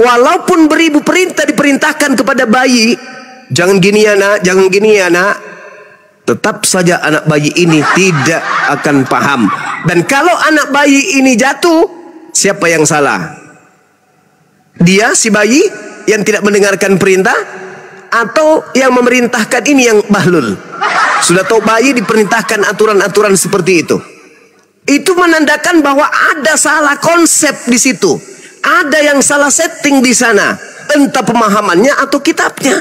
Walaupun beribu perintah diperintahkan kepada bayi, jangan gini ya nak, jangan gini ya nak, tetap saja anak bayi ini tidak akan paham. Dan kalau anak bayi ini jatuh, siapa yang salah? Dia, si bayi yang tidak mendengarkan perintah, atau yang memerintahkan ini yang bahlul? Sudah tahu bayi diperintahkan aturan-aturan seperti itu. Itu menandakan bahwa ada salah konsep di situ. Ada yang salah setting di sana, entah pemahamannya atau kitabnya.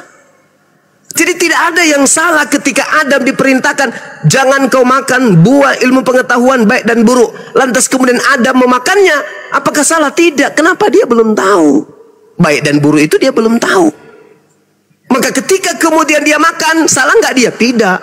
Jadi tidak ada yang salah ketika Adam diperintahkan, jangan kau makan buah ilmu pengetahuan baik dan buruk. Lantas kemudian Adam memakannya. Apakah salah? Tidak. Kenapa? Dia belum tahu. Baik dan buruk itu dia belum tahu. Maka ketika kemudian dia makan, salah nggak dia? Tidak.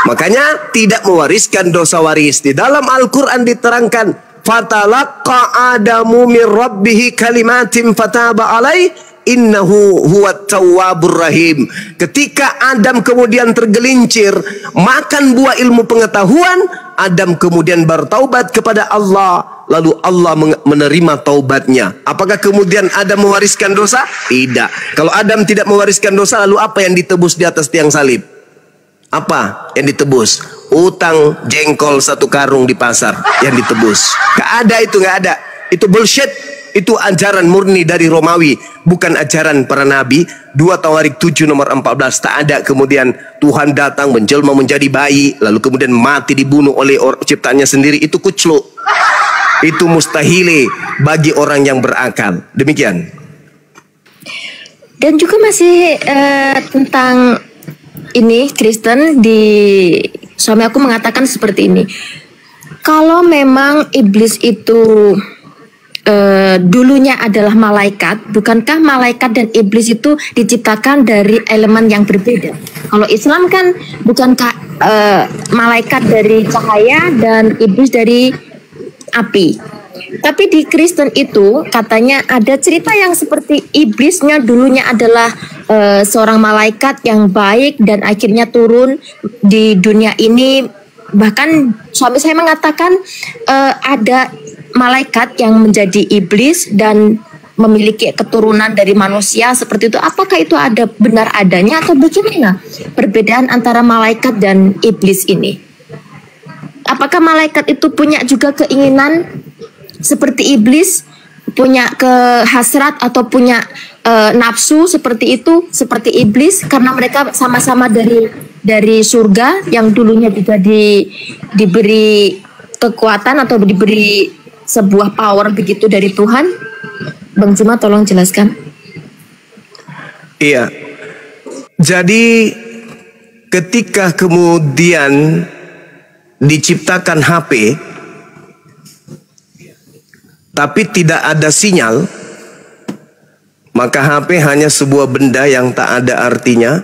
Makanya tidak mewariskan dosa waris. Di dalam Al-Quran diterangkan, fatalaqqa Adamu min rabbihi kalimatin fataba alaih innahu huwat tawwabur rahim. Ketika Adam kemudian tergelincir makan buah ilmu pengetahuan, Adam kemudian bertaubat kepada Allah, lalu Allah menerima taubatnya. Apakah kemudian Adam mewariskan dosa? Tidak. Kalau Adam tidak mewariskan dosa, lalu apa yang ditebus di atas tiang salib? Apa yang ditebus? Utang jengkol 1 karung di pasar yang ditebus. Gak ada itu, gak ada. Itu bullshit. Itu ajaran murni dari Romawi, bukan ajaran para nabi. 2 Tawarik 7 nomor 14. Tak ada kemudian Tuhan datang menjelma menjadi bayi, lalu kemudian mati dibunuh oleh ciptaannya sendiri. Itu kucluk. Itu mustahile bagi orang yang berakal. Demikian. Dan juga masih tentang ini Kristen, di suami aku mengatakan seperti ini. Kalau memang iblis itu dulunya adalah malaikat, bukankah malaikat dan iblis itu diciptakan dari elemen yang berbeda? Kalau Islam kan bukankah malaikat dari cahaya dan iblis dari api? Tapi di Kristen itu katanya ada cerita yang seperti iblisnya dulunya adalah seorang malaikat yang baik dan akhirnya turun di dunia ini. Bahkan suami saya mengatakan ada malaikat yang menjadi iblis dan memiliki keturunan dari manusia seperti itu. Apakah itu ada benar adanya atau bagaimana perbedaan antara malaikat dan iblis ini? Apakah malaikat itu punya juga keinginan seperti iblis, punya kehasrat atau punya nafsu seperti itu, seperti iblis, karena mereka sama-sama dari surga yang dulunya juga diberi kekuatan atau diberi sebuah power begitu dari Tuhan? Bang Juma tolong jelaskan. Iya. Jadi ketika kemudian diciptakan HP tapi tidak ada sinyal, maka HP hanya sebuah benda yang tak ada artinya.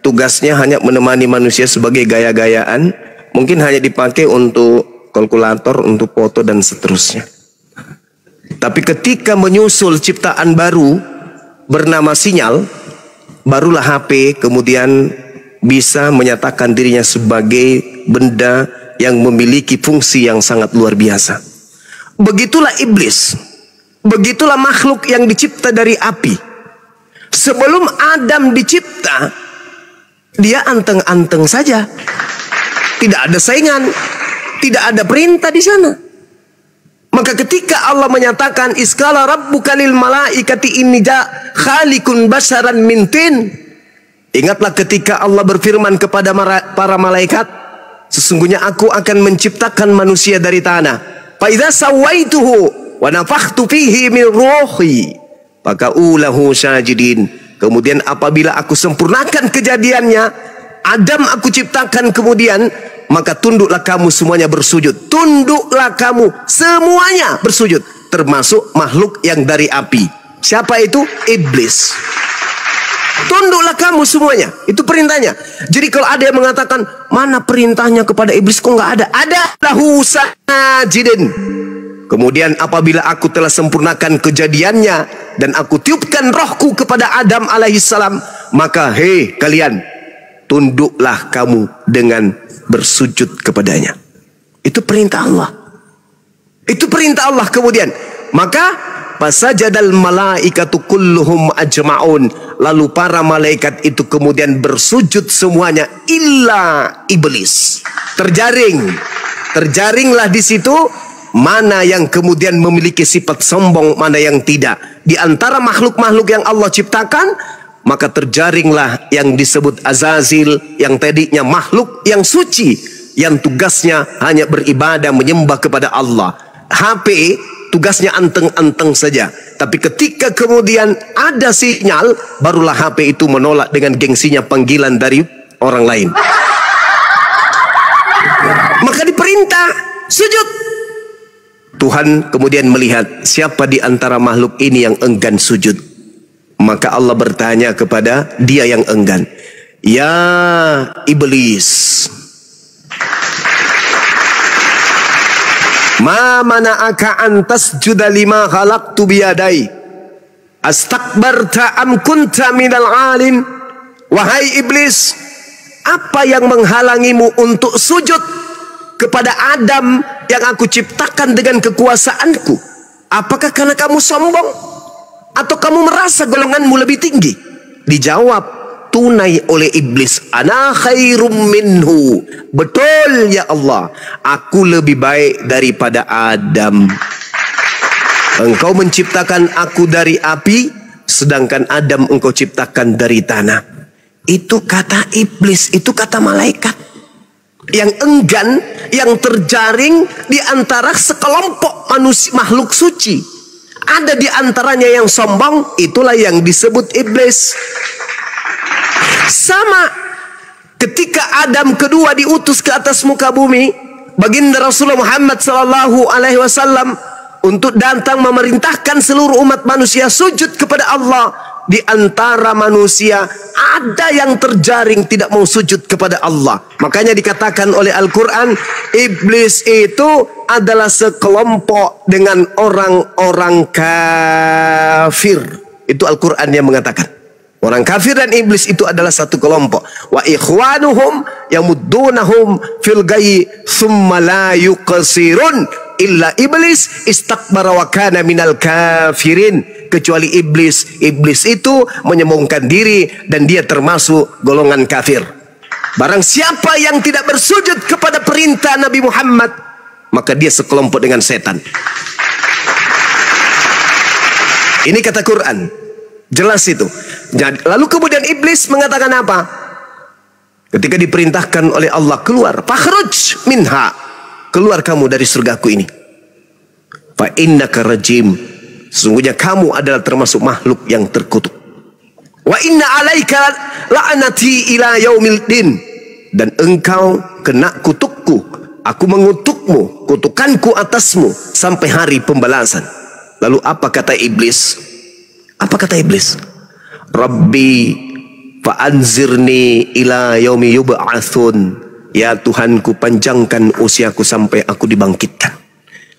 Tugasnya hanya menemani manusia sebagai gaya-gayaan. Mungkin hanya dipakai untuk kalkulator, untuk foto dan seterusnya. Tapi ketika menyusul ciptaan baru bernama sinyal, barulah HP kemudian bisa menyatakan dirinya sebagai benda yang memiliki fungsi yang sangat luar biasa. Begitulah iblis. Begitulah makhluk yang dicipta dari api. Sebelum Adam dicipta, dia anteng-anteng saja. Tidak ada saingan, tidak ada perintah di sana. Maka ketika Allah menyatakan iskala rabbuka lil malaikati inni khaliqun basharan min tin, ingatlah ketika Allah berfirman kepada para malaikat, sesungguhnya aku akan menciptakan manusia dari tanah. Fa idza sawaituhu wa nafakhtu fihi min ruhi faqa'u lahu sajidin. Kemudian apabila aku sempurnakan kejadiannya, Adam aku ciptakan kemudian, maka tunduklah kamu semuanya bersujud. Tunduklah kamu semuanya bersujud, termasuk makhluk yang dari api. Siapa itu? Iblis. Tunduklah kamu semuanya. Itu perintahnya. Jadi kalau ada yang mengatakan, mana perintahnya kepada iblis, kok nggak ada? Ada. Lahu sajidin. Kemudian apabila aku telah sempurnakan kejadiannya dan aku tiupkan rohku kepada Adam alaihissalam, maka hei kalian, tunduklah kamu dengan bersujud kepadanya. Itu perintah Allah. Itu perintah Allah. Kemudian maka Fasajadal malaikatu kulluhum ajma'un. Lalu para malaikat itu kemudian bersujud semuanya illa iblis. Terjaringlah di situ mana yang kemudian memiliki sifat sombong, mana yang tidak. Di antara makhluk-makhluk yang Allah ciptakan, maka terjaringlah yang disebut Azazil, yang tadinya makhluk yang suci, yang tugasnya hanya beribadah menyembah kepada Allah. HP tugasnya anteng-anteng saja. Tapi ketika kemudian ada sinyal, barulah HP itu menolak dengan gengsinya panggilan dari orang lain. Maka diperintah sujud. Tuhan kemudian melihat siapa di antara makhluk ini yang enggan sujud. Maka Allah bertanya kepada dia yang enggan, ya iblis, ma mana'aka an tasjuda lima khalaqtu biyadai astakbarta am kunta minal alim. Wahai iblis, apa yang menghalangimu untuk sujud kepada Adam yang aku ciptakan dengan kekuasaanku? Apakah karena kamu sombong? Atau kamu merasa golonganmu lebih tinggi? Dijawab tunai oleh iblis, ana khairum minhu. Betul ya Allah, aku lebih baik daripada Adam. Engkau menciptakan aku dari api, sedangkan Adam engkau ciptakan dari tanah. Itu kata iblis, itu kata malaikat yang enggan, yang terjaring di antara sekelompok manusia makhluk suci. Ada di antaranya yang sombong, itulah yang disebut iblis. Sama ketika Adam kedua diutus ke atas muka bumi, baginda Rasulullah Muhammad SAW untuk datang memerintahkan seluruh umat manusia sujud kepada Allah. Di antara manusia ada yang terjaring tidak mau sujud kepada Allah. Makanya dikatakan oleh Al-Quran, iblis itu adalah sekelompok dengan orang-orang kafir. Itu Al-Quran yang mengatakan orang kafir dan iblis itu adalah satu kelompok. Wa ikhwanuhum yamuddunahum fil ghayyi thumma la yuqsirun illa iblis istakbara wa kana minal kafirin. Kecuali iblis. Iblis itu menyombongkan diri dan dia termasuk golongan kafir. Barang siapa yang tidak bersujud kepada perintah Nabi Muhammad, maka dia sekelompok dengan setan. Ini kata Quran. Jelas itu. Lalu kemudian iblis mengatakan apa? Ketika diperintahkan oleh Allah keluar, fakhruj minha, keluar kamu dari surgaku ini. Fa innaka rajim, sesungguhnya kamu adalah termasuk makhluk yang terkutuk. Wa inna alaika la'anati ila yaumil din, dan engkau kena kutukku, aku mengutukmu, kutukanku atasmu sampai hari pembalasan. Lalu apa kata iblis? Apa kata iblis? Rabbi fa'anzirni ila yaumi yub'atsun. Ya Tuhanku, panjangkan usiaku sampai aku dibangkitkan.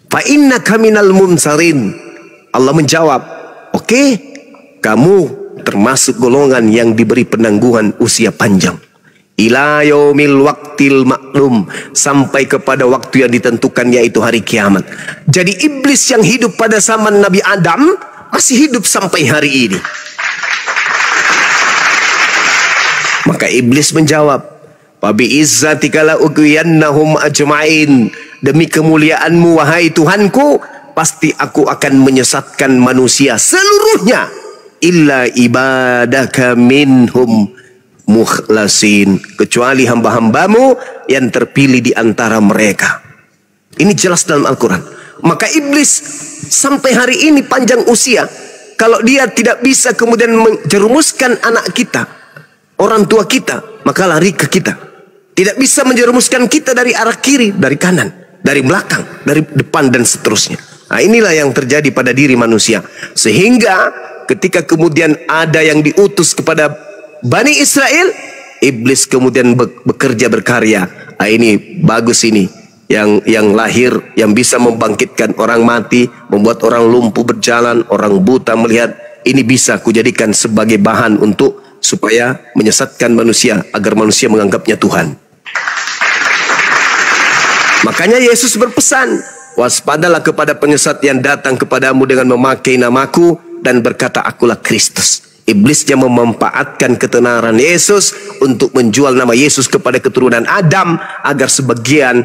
Fa innaka minal munsarin. Allah menjawab, oke, kamu termasuk golongan yang diberi penangguhan usia panjang. Ila yaumil waqtil maklum, sampai kepada waktu yang ditentukan, yaitu hari kiamat. Jadi iblis yang hidup pada zaman Nabi Adam masih hidup sampai hari ini. Maka iblis menjawab, Fabi izzatika la ughwiyannahum ajma'in. Demi kemuliaanmu wahai Tuhanku, pasti aku akan menyesatkan manusia seluruhnya, illa ibadaka minhum mukhlasin, kecuali hamba-hambamu yang terpilih di antara mereka. Ini jelas dalam Al-Quran. Maka iblis sampai hari ini panjang usia. Kalau dia tidak bisa kemudian menjerumuskan anak kita, orang tua kita, maka lari ke kita. Tidak bisa menjerumuskan kita dari arah kiri, dari kanan, dari belakang, dari depan dan seterusnya. Nah, inilah yang terjadi pada diri manusia. Sehingga ketika kemudian ada yang diutus kepada Bani Israel, iblis kemudian bekerja berkarya. Nah, ini bagus ini. Yang lahir, yang bisa membangkitkan orang mati, membuat orang lumpuh berjalan, orang buta melihat. Ini bisa kujadikan sebagai bahan untuk supaya menyesatkan manusia, agar manusia menganggapnya Tuhan. Makanya Yesus berpesan, Waspadalah kepada penyesat yang datang kepadamu dengan memakai namaku dan berkata akulah Kristus. Iblisnya memanfaatkan ketenaran Yesus untuk menjual nama Yesus kepada keturunan Adam agar sebagian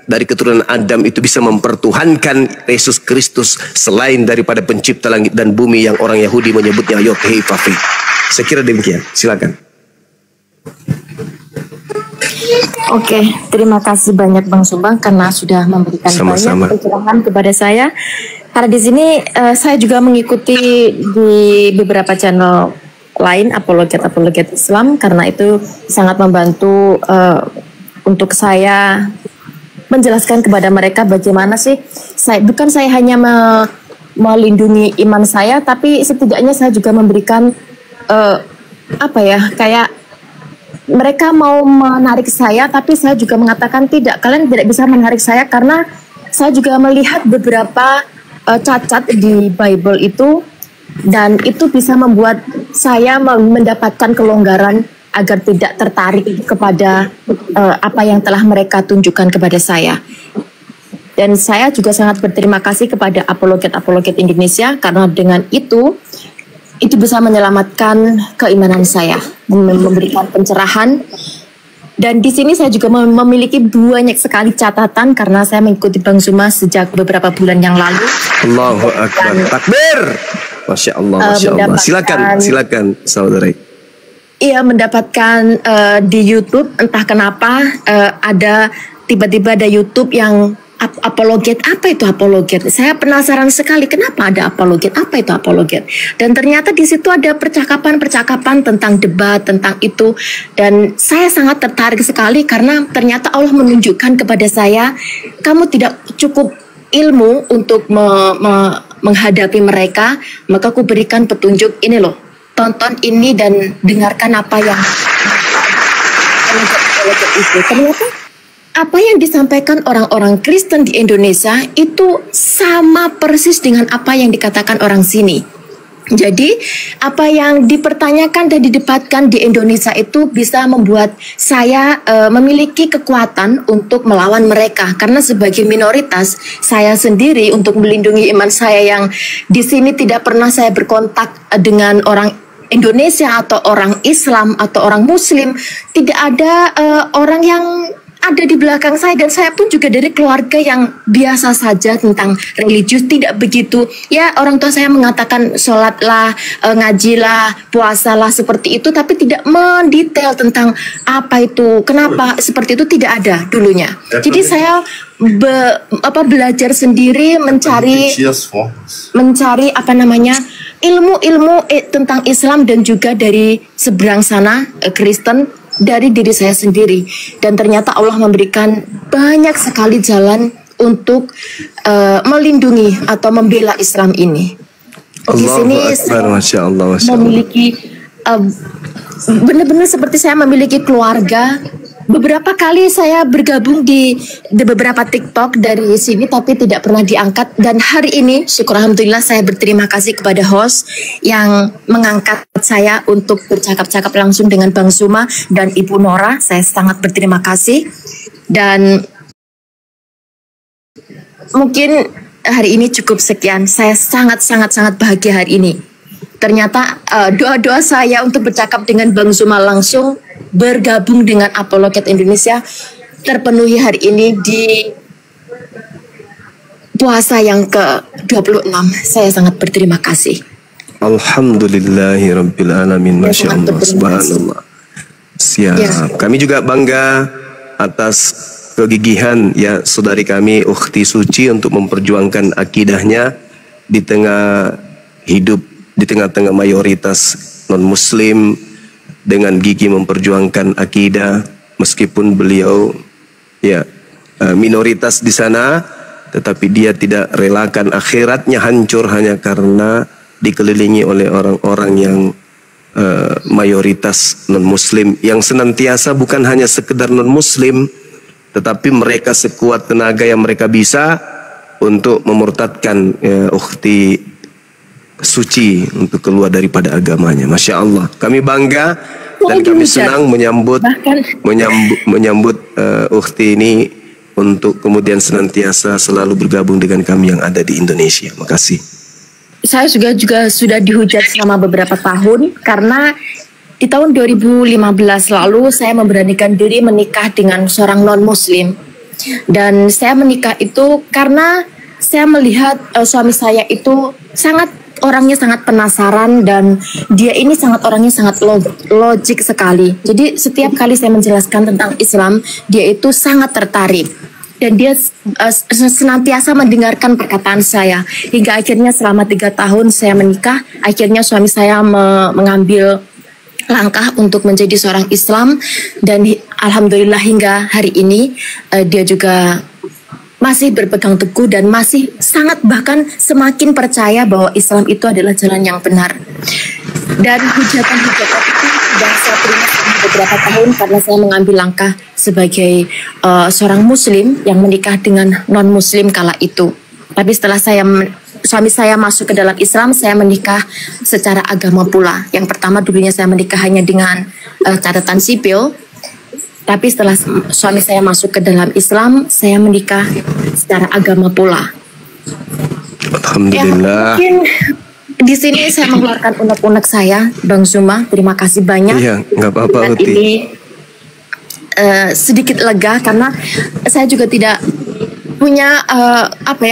dari keturunan Adam itu bisa mempertuhankan Yesus Kristus selain daripada pencipta langit dan bumi yang orang Yahudi menyebutnya Yod-Heh-Vav-He. Saya kira demikian. Silakan. Oke, terima kasih banyak Bang Sumbang karena sudah memberikan Sama-sama. banyak pencerahan kepada saya. Karena di sini saya juga mengikuti di beberapa channel lain apologet Islam karena itu sangat membantu untuk saya menjelaskan kepada mereka bagaimana sih bukan saya hanya melindungi iman saya, tapi setidaknya saya juga memberikan kayak mereka mau menarik saya, tapi saya juga mengatakan tidak, kalian tidak bisa menarik saya karena saya juga melihat beberapa cacat di Bible itu, dan itu bisa membuat saya mendapatkan kelonggaran agar tidak tertarik kepada apa yang telah mereka tunjukkan kepada saya. Dan saya juga sangat berterima kasih kepada apologet Indonesia karena dengan itu bisa menyelamatkan keimanan saya, memberikan pencerahan. Dan di sini saya juga memiliki banyak sekali catatan karena saya mengikuti Bang Zuma sejak beberapa bulan yang lalu. Allahu Akbar. Takbir. Masya Allah, Masya Allah. Silakan saudara. Iya, mendapatkan di YouTube entah kenapa ada tiba-tiba ada YouTube yang apologet. Apa itu apologet? Saya penasaran sekali kenapa ada apologet. Apa itu apologet? Dan ternyata di situ ada percakapan tentang debat, tentang itu. Dan saya sangat tertarik sekali karena ternyata Allah menunjukkan kepada saya, kamu tidak cukup ilmu untuk menghadapi mereka, maka aku berikan petunjuk ini loh. Tonton ini dan dengarkan apa yang apologet itu. Ternyata apa yang disampaikan orang-orang Kristen di Indonesia itu sama persis dengan apa yang dikatakan orang sini. Jadi apa yang dipertanyakan dan didebatkan di Indonesia itu bisa membuat saya memiliki kekuatan untuk melawan mereka. Karena sebagai minoritas, saya sendiri untuk melindungi iman saya yang di sini tidak pernah saya berkontak dengan orang Indonesia atau orang Islam atau orang Muslim. Tidak ada orang yang ada di belakang saya, dan saya pun juga dari keluarga yang biasa saja tentang religius, tidak begitu. Ya, orang tua saya mengatakan sholatlah, ngajilah, puasalah seperti itu, tapi tidak mendetail tentang apa itu, kenapa seperti itu, tidak ada dulunya. Jadi saya belajar sendiri mencari ilmu tentang Islam dan juga dari seberang sana Kristen dari diri saya sendiri, dan ternyata Allah memberikan banyak sekali jalan untuk melindungi atau membela Islam ini. Di sini saya memiliki benar-benar seperti saya memiliki keluarga. Beberapa kali saya bergabung di beberapa TikTok dari sini tapi tidak pernah diangkat, dan hari ini syukur alhamdulillah saya berterima kasih kepada host yang mengangkat saya untuk bercakap-cakap langsung dengan Bang Zuma dan Ibu Nora. Saya sangat berterima kasih, dan mungkin hari ini cukup sekian. Saya sangat bahagia hari ini. Ternyata doa-doa saya untuk bercakap dengan Bang Zuma langsung bergabung dengan Apologet Indonesia terpenuhi hari ini di puasa yang ke-26. Saya sangat berterima kasih. Alhamdulillahirabbil alamin. Masya Allah, subhanallah. Siap. Ya. Kami juga bangga atas kegigihan ya saudari kami Ukhti Suci untuk memperjuangkan akidahnya di tengah hidup di tengah-tengah mayoritas non-muslim, dengan gigi memperjuangkan akidah meskipun beliau ya minoritas di sana, tetapi dia tidak relakan akhiratnya hancur hanya karena dikelilingi oleh orang-orang yang mayoritas non-muslim yang senantiasa bukan hanya sekedar non-muslim, tetapi mereka sekuat tenaga yang mereka bisa untuk memurtadkan Ukhti Suci untuk keluar daripada agamanya. Masya Allah, kami bangga dan kami senang menyambut Ukhti ini untuk kemudian senantiasa selalu bergabung dengan kami yang ada di Indonesia. Makasih. Saya juga sudah dihujat selama beberapa tahun karena di tahun 2015 lalu saya memberanikan diri menikah dengan seorang non-muslim. Dan saya menikah itu karena saya melihat suami saya itu orangnya sangat penasaran dan dia ini orangnya sangat logik sekali. Jadi setiap kali saya menjelaskan tentang Islam, dia itu sangat tertarik. Dan dia senantiasa mendengarkan perkataan saya. Hingga akhirnya selama 3 tahun saya menikah, akhirnya suami saya mengambil langkah untuk menjadi seorang Islam. Dan alhamdulillah hingga hari ini dia juga masih berpegang teguh dan masih sangat bahkan semakin percaya bahwa Islam itu adalah jalan yang benar. Dan hujatan-hujatan itu sudah saya terima selama beberapa tahun karena saya mengambil langkah sebagai seorang muslim yang menikah dengan non-muslim kala itu. Tapi setelah suami saya masuk ke dalam Islam, saya menikah secara agama pula. Yang pertama dulunya saya menikah hanya dengan catatan sipil. Tapi setelah suami saya masuk ke dalam Islam, saya menikah secara agama pula. Alhamdulillah. Mungkin di sini saya mengeluarkan unek-unek saya, Bang Zuma. Terima kasih banyak. Iya, nggak apa-apa, Uti. Ini sedikit lega karena saya juga tidak punya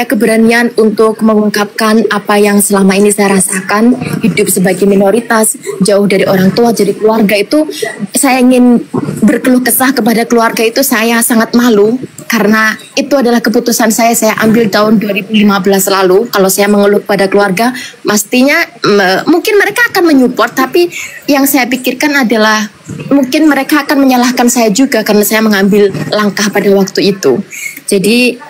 keberanian untuk mengungkapkan apa yang selama ini saya rasakan. Hidup sebagai minoritas, jauh dari orang tua, jadi keluarga itu saya ingin berkeluh kesah kepada keluarga itu saya sangat malu karena itu adalah keputusan saya ambil tahun 2015 lalu. Kalau saya mengeluh pada keluarga, mestinya mungkin mereka akan menyupport, tapi yang saya pikirkan adalah mungkin mereka akan menyalahkan saya juga karena saya mengambil langkah pada waktu itu. Jadi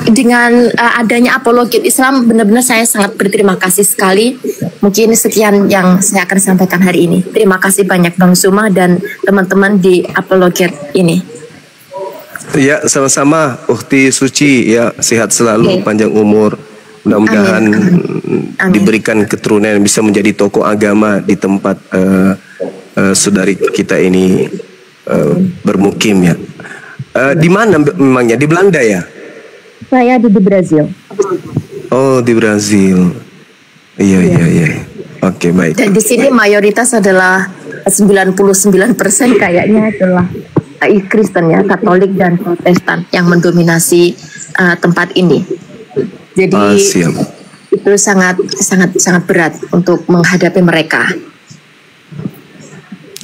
dengan adanya Apologet Islam, benar-benar saya sangat berterima kasih sekali. Mungkin sekian yang saya akan sampaikan hari ini. Terima kasih banyak Bang Zuma dan teman-teman di Apologet ini. Ya, sama-sama Ukhti Suci, ya, sehat selalu, panjang umur. Mudah-mudahan diberikan keturunan yang bisa menjadi tokoh agama di tempat saudari kita ini bermukim, ya. Di mana memangnya? Di Belanda, ya? Saya di Brazil. Oh, di Brazil. Iya. Oke, baik. Dan di sini mayoritas adalah 99% kayaknya adalah Kristen, ya, Katolik dan Protestan yang mendominasi tempat ini. Jadi itu sangat berat untuk menghadapi mereka.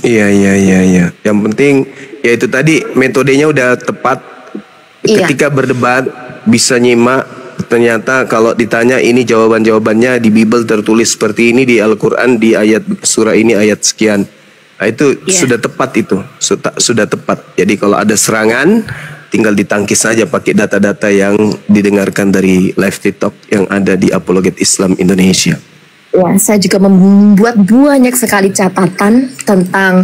Iya. Yang penting ya itu tadi metodenya udah tepat. Ketika berdebat bisa nyimak, ternyata kalau ditanya ini jawabannya di Bible tertulis seperti ini, di Al-Quran di ayat surah ini ayat sekian. Nah, itu sudah tepat, itu sudah tepat. Jadi kalau ada serangan tinggal ditangkis saja pakai data-data yang didengarkan dari live TikTok yang ada di Apologet Islam Indonesia. Ya, saya juga membuat banyak sekali catatan tentang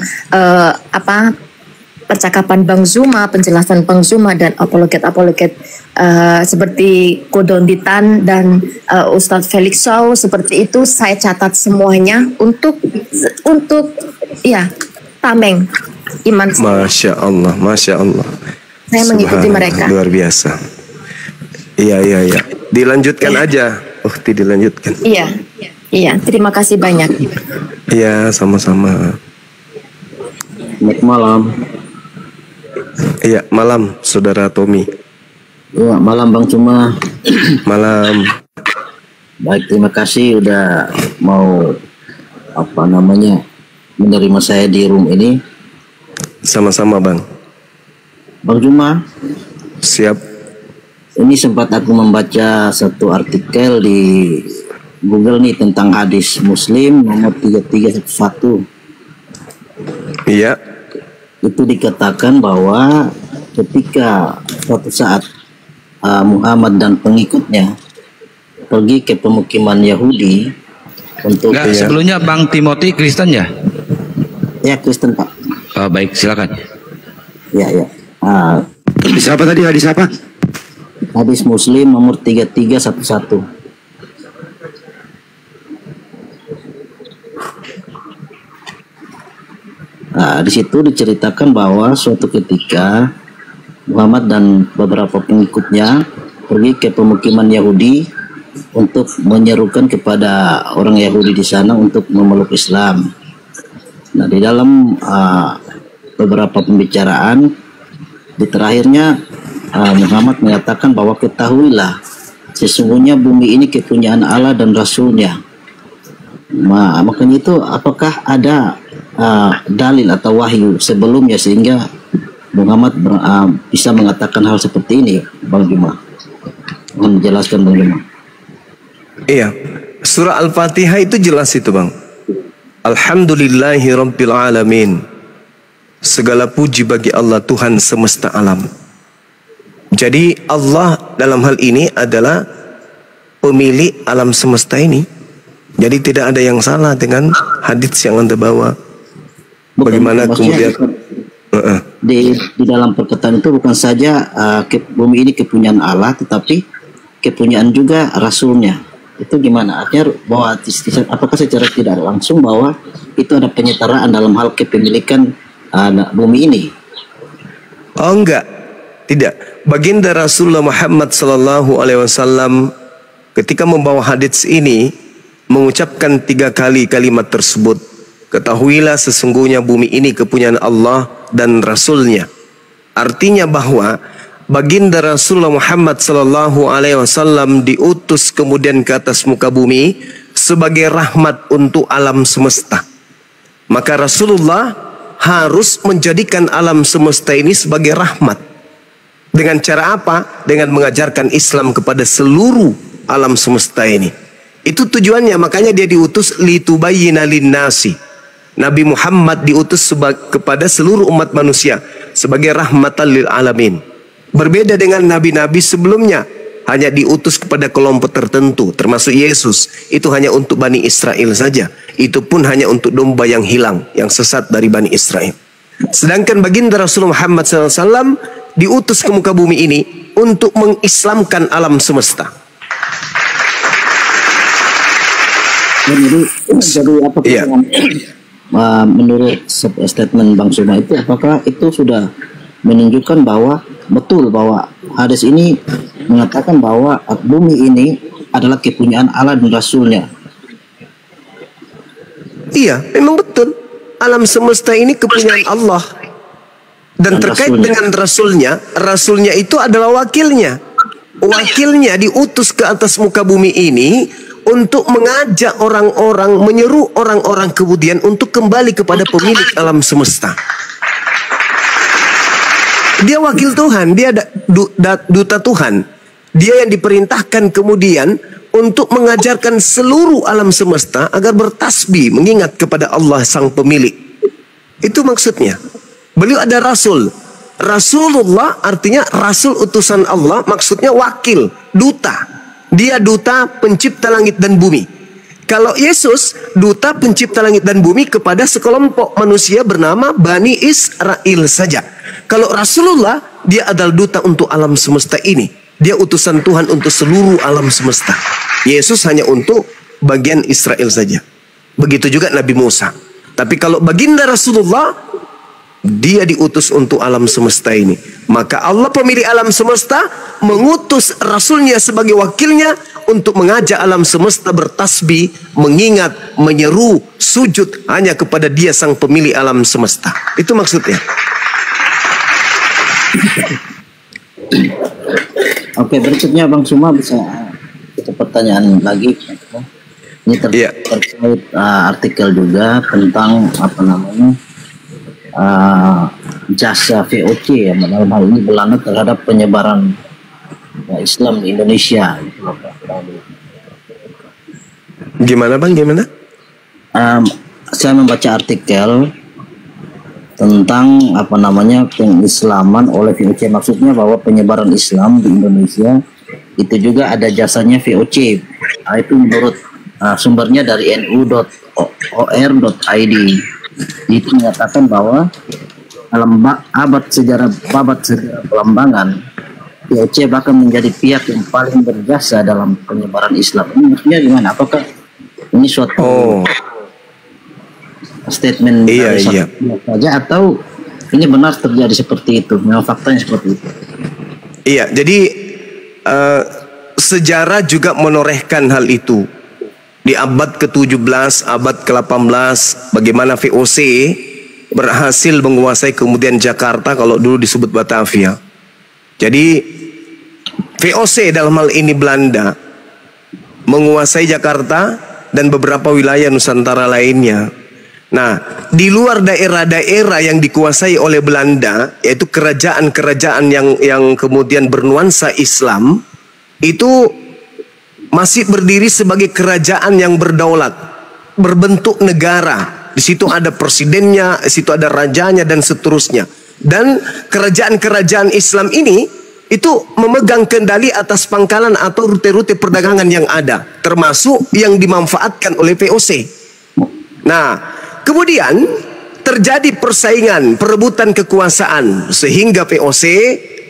percakapan Bang Zuma, penjelasan Bang Zuma dan apologet seperti Kodonditan dan Ustadz Felix Shaw, seperti itu saya catat semuanya untuk tameng iman saya. Masya Allah. Saya mengikuti mereka. Luar biasa. Iya. Dilanjutkan aja. Dilanjutkan. Iya. Terima kasih banyak. Iya, sama-sama. Selamat malam. Iya, malam, Saudara Tommy. Ya, malam Bang Zuma. Malam. Baik, terima kasih udah mau menerima saya di room ini. Sama-sama, Bang. Bang Zuma. Siap. Ini sempat aku membaca satu artikel di Google nih tentang hadis Muslim nomor 3311. Iya. Itu dikatakan bahwa ketika suatu saat Muhammad dan pengikutnya pergi ke pemukiman Yahudi untuk sebelumnya Bang Timothy Kristen ya? Ya, Kristen, Pak. Baik, silakan. Ya. Hadis apa tadi? Hadis apa? Hadis Muslim nomor 3311. Nah, di situ diceritakan bahwa suatu ketika Muhammad dan beberapa pengikutnya pergi ke pemukiman Yahudi untuk menyerukan kepada orang Yahudi di sana untuk memeluk Islam. Nah, di dalam beberapa pembicaraan di terakhirnya Muhammad mengatakan bahwa ketahuilah sesungguhnya bumi ini kepunyaan Allah dan Rasulnya. Makanya itu apakah ada dalil atau wahyu sebelumnya sehingga Muhammad bisa mengatakan hal seperti ini, Bang Juma? Menjelaskan Bang Juma. Iya, surah Al-Fatihah itu jelas itu, Bang. Alhamdulillahi Rabbil Alamin. Segala puji bagi Allah Tuhan semesta alam. Jadi Allah dalam hal ini adalah pemilik alam semesta ini. Jadi tidak ada yang salah dengan hadits yang Anda bawa. Bagaimana kemudian di dalam perkataan itu bukan saja bumi ini kepunyaan Allah, tetapi kepunyaan juga Rasulnya. Itu gimana? Artinya bahwa apakah secara tidak langsung bahwa itu ada penyetaraan dalam hal kepemilikan bumi ini? Oh enggak, tidak. Baginda Rasulullah Muhammad SAW ketika membawa hadits ini mengucapkan 3 kali kalimat tersebut. Ketahuilah sesungguhnya bumi ini kepunyaan Allah dan Rasulnya. Artinya bahwa baginda Rasulullah Muhammad SAW diutus kemudian ke atas muka bumi sebagai rahmat untuk alam semesta. Maka Rasulullah harus menjadikan alam semesta ini sebagai rahmat. Dengan cara apa? Dengan mengajarkan Islam kepada seluruh alam semesta ini. Itu tujuannya, makanya dia diutus litubayyina linnasi. Nabi Muhammad diutus kepada seluruh umat manusia sebagai rahmatan lil alamin. Berbeda dengan nabi-nabi sebelumnya, hanya diutus kepada kelompok tertentu, termasuk Yesus. Itu hanya untuk Bani Israel saja. Itu pun hanya untuk domba yang hilang, yang sesat dari Bani Israel. Sedangkan baginda Rasulullah Muhammad SAW diutus ke muka bumi ini untuk mengislamkan alam semesta. Jadi apakah menurut statement Bang Suma itu, apakah itu sudah menunjukkan bahwa betul bahwa hadis ini mengatakan bahwa bumi ini adalah kepunyaan Allah dan Rasulnya? Iya, memang betul. Alam semesta ini kepunyaan Allah. Dan terkait Rasulnya. Dengan Rasulnya itu adalah wakilnya. Wakilnya diutus ke atas muka bumi ini untuk mengajak orang-orang, menyeru orang-orang kemudian untuk kembali kepada pemilik alam semesta. Dia wakil Tuhan, dia duta Tuhan. Dia yang diperintahkan kemudian untuk mengajarkan seluruh alam semesta agar bertasbih, mengingat kepada Allah sang pemilik. Itu maksudnya. Beliau ada Rasul. Rasulullah artinya Rasul utusan Allah, maksudnya wakil, duta. Dia duta pencipta langit dan bumi. Kalau Yesus duta pencipta langit dan bumi kepada sekelompok manusia bernama Bani Israel saja. Kalau Rasulullah, dia adalah duta untuk alam semesta ini. Dia utusan Tuhan untuk seluruh alam semesta. Yesus hanya untuk bagian Israel saja. Begitu juga Nabi Musa. Tapi kalau baginda Rasulullah, dia diutus untuk alam semesta ini. Maka Allah pemilik alam semesta mengutus Rasulnya sebagai wakilnya untuk mengajak alam semesta bertasbih, mengingat, menyeru, sujud hanya kepada dia sang pemilik alam semesta. Itu maksudnya. Oke, berikutnya Bang Suma bisa pertanyaan lagi. Ini terkait artikel juga tentang jasa VOC ya, dalam hal ini berlanjut terhadap penyebaran Islam di Indonesia. Gimana Bang? Gimana? Saya membaca artikel tentang pengislaman oleh VOC, maksudnya bahwa penyebaran Islam di Indonesia itu juga ada jasanya VOC. Itu menurut sumbernya dari nu.or.id. Itu menyatakan bahwa dalam babat sejarah Belambangan, VOC bahkan menjadi pihak yang paling berjasa dalam penyebaran Islam. Ini maksudnya gimana? Apakah ini suatu statement saja atau Ini benar terjadi seperti itu, memang faktanya seperti itu. Iya, jadi sejarah juga menorehkan hal itu. Di abad ke-17, abad ke-18, bagaimana VOC berhasil menguasai kemudian Jakarta, kalau dulu disebut Batavia. Jadi VOC dalam hal ini Belanda menguasai Jakarta dan beberapa wilayah Nusantara lainnya. Nah, di luar daerah-daerah yang dikuasai oleh Belanda, yaitu kerajaan-kerajaan yang kemudian bernuansa Islam, itu masih berdiri sebagai kerajaan yang berdaulat, berbentuk negara. Di situ ada presidennya, di situ ada rajanya dan seterusnya. Dan kerajaan-kerajaan Islam ini itu memegang kendali atas pangkalan atau rute-rute perdagangan yang ada, termasuk yang dimanfaatkan oleh VOC. Nah, kemudian terjadi persaingan, perebutan kekuasaan, sehingga VOC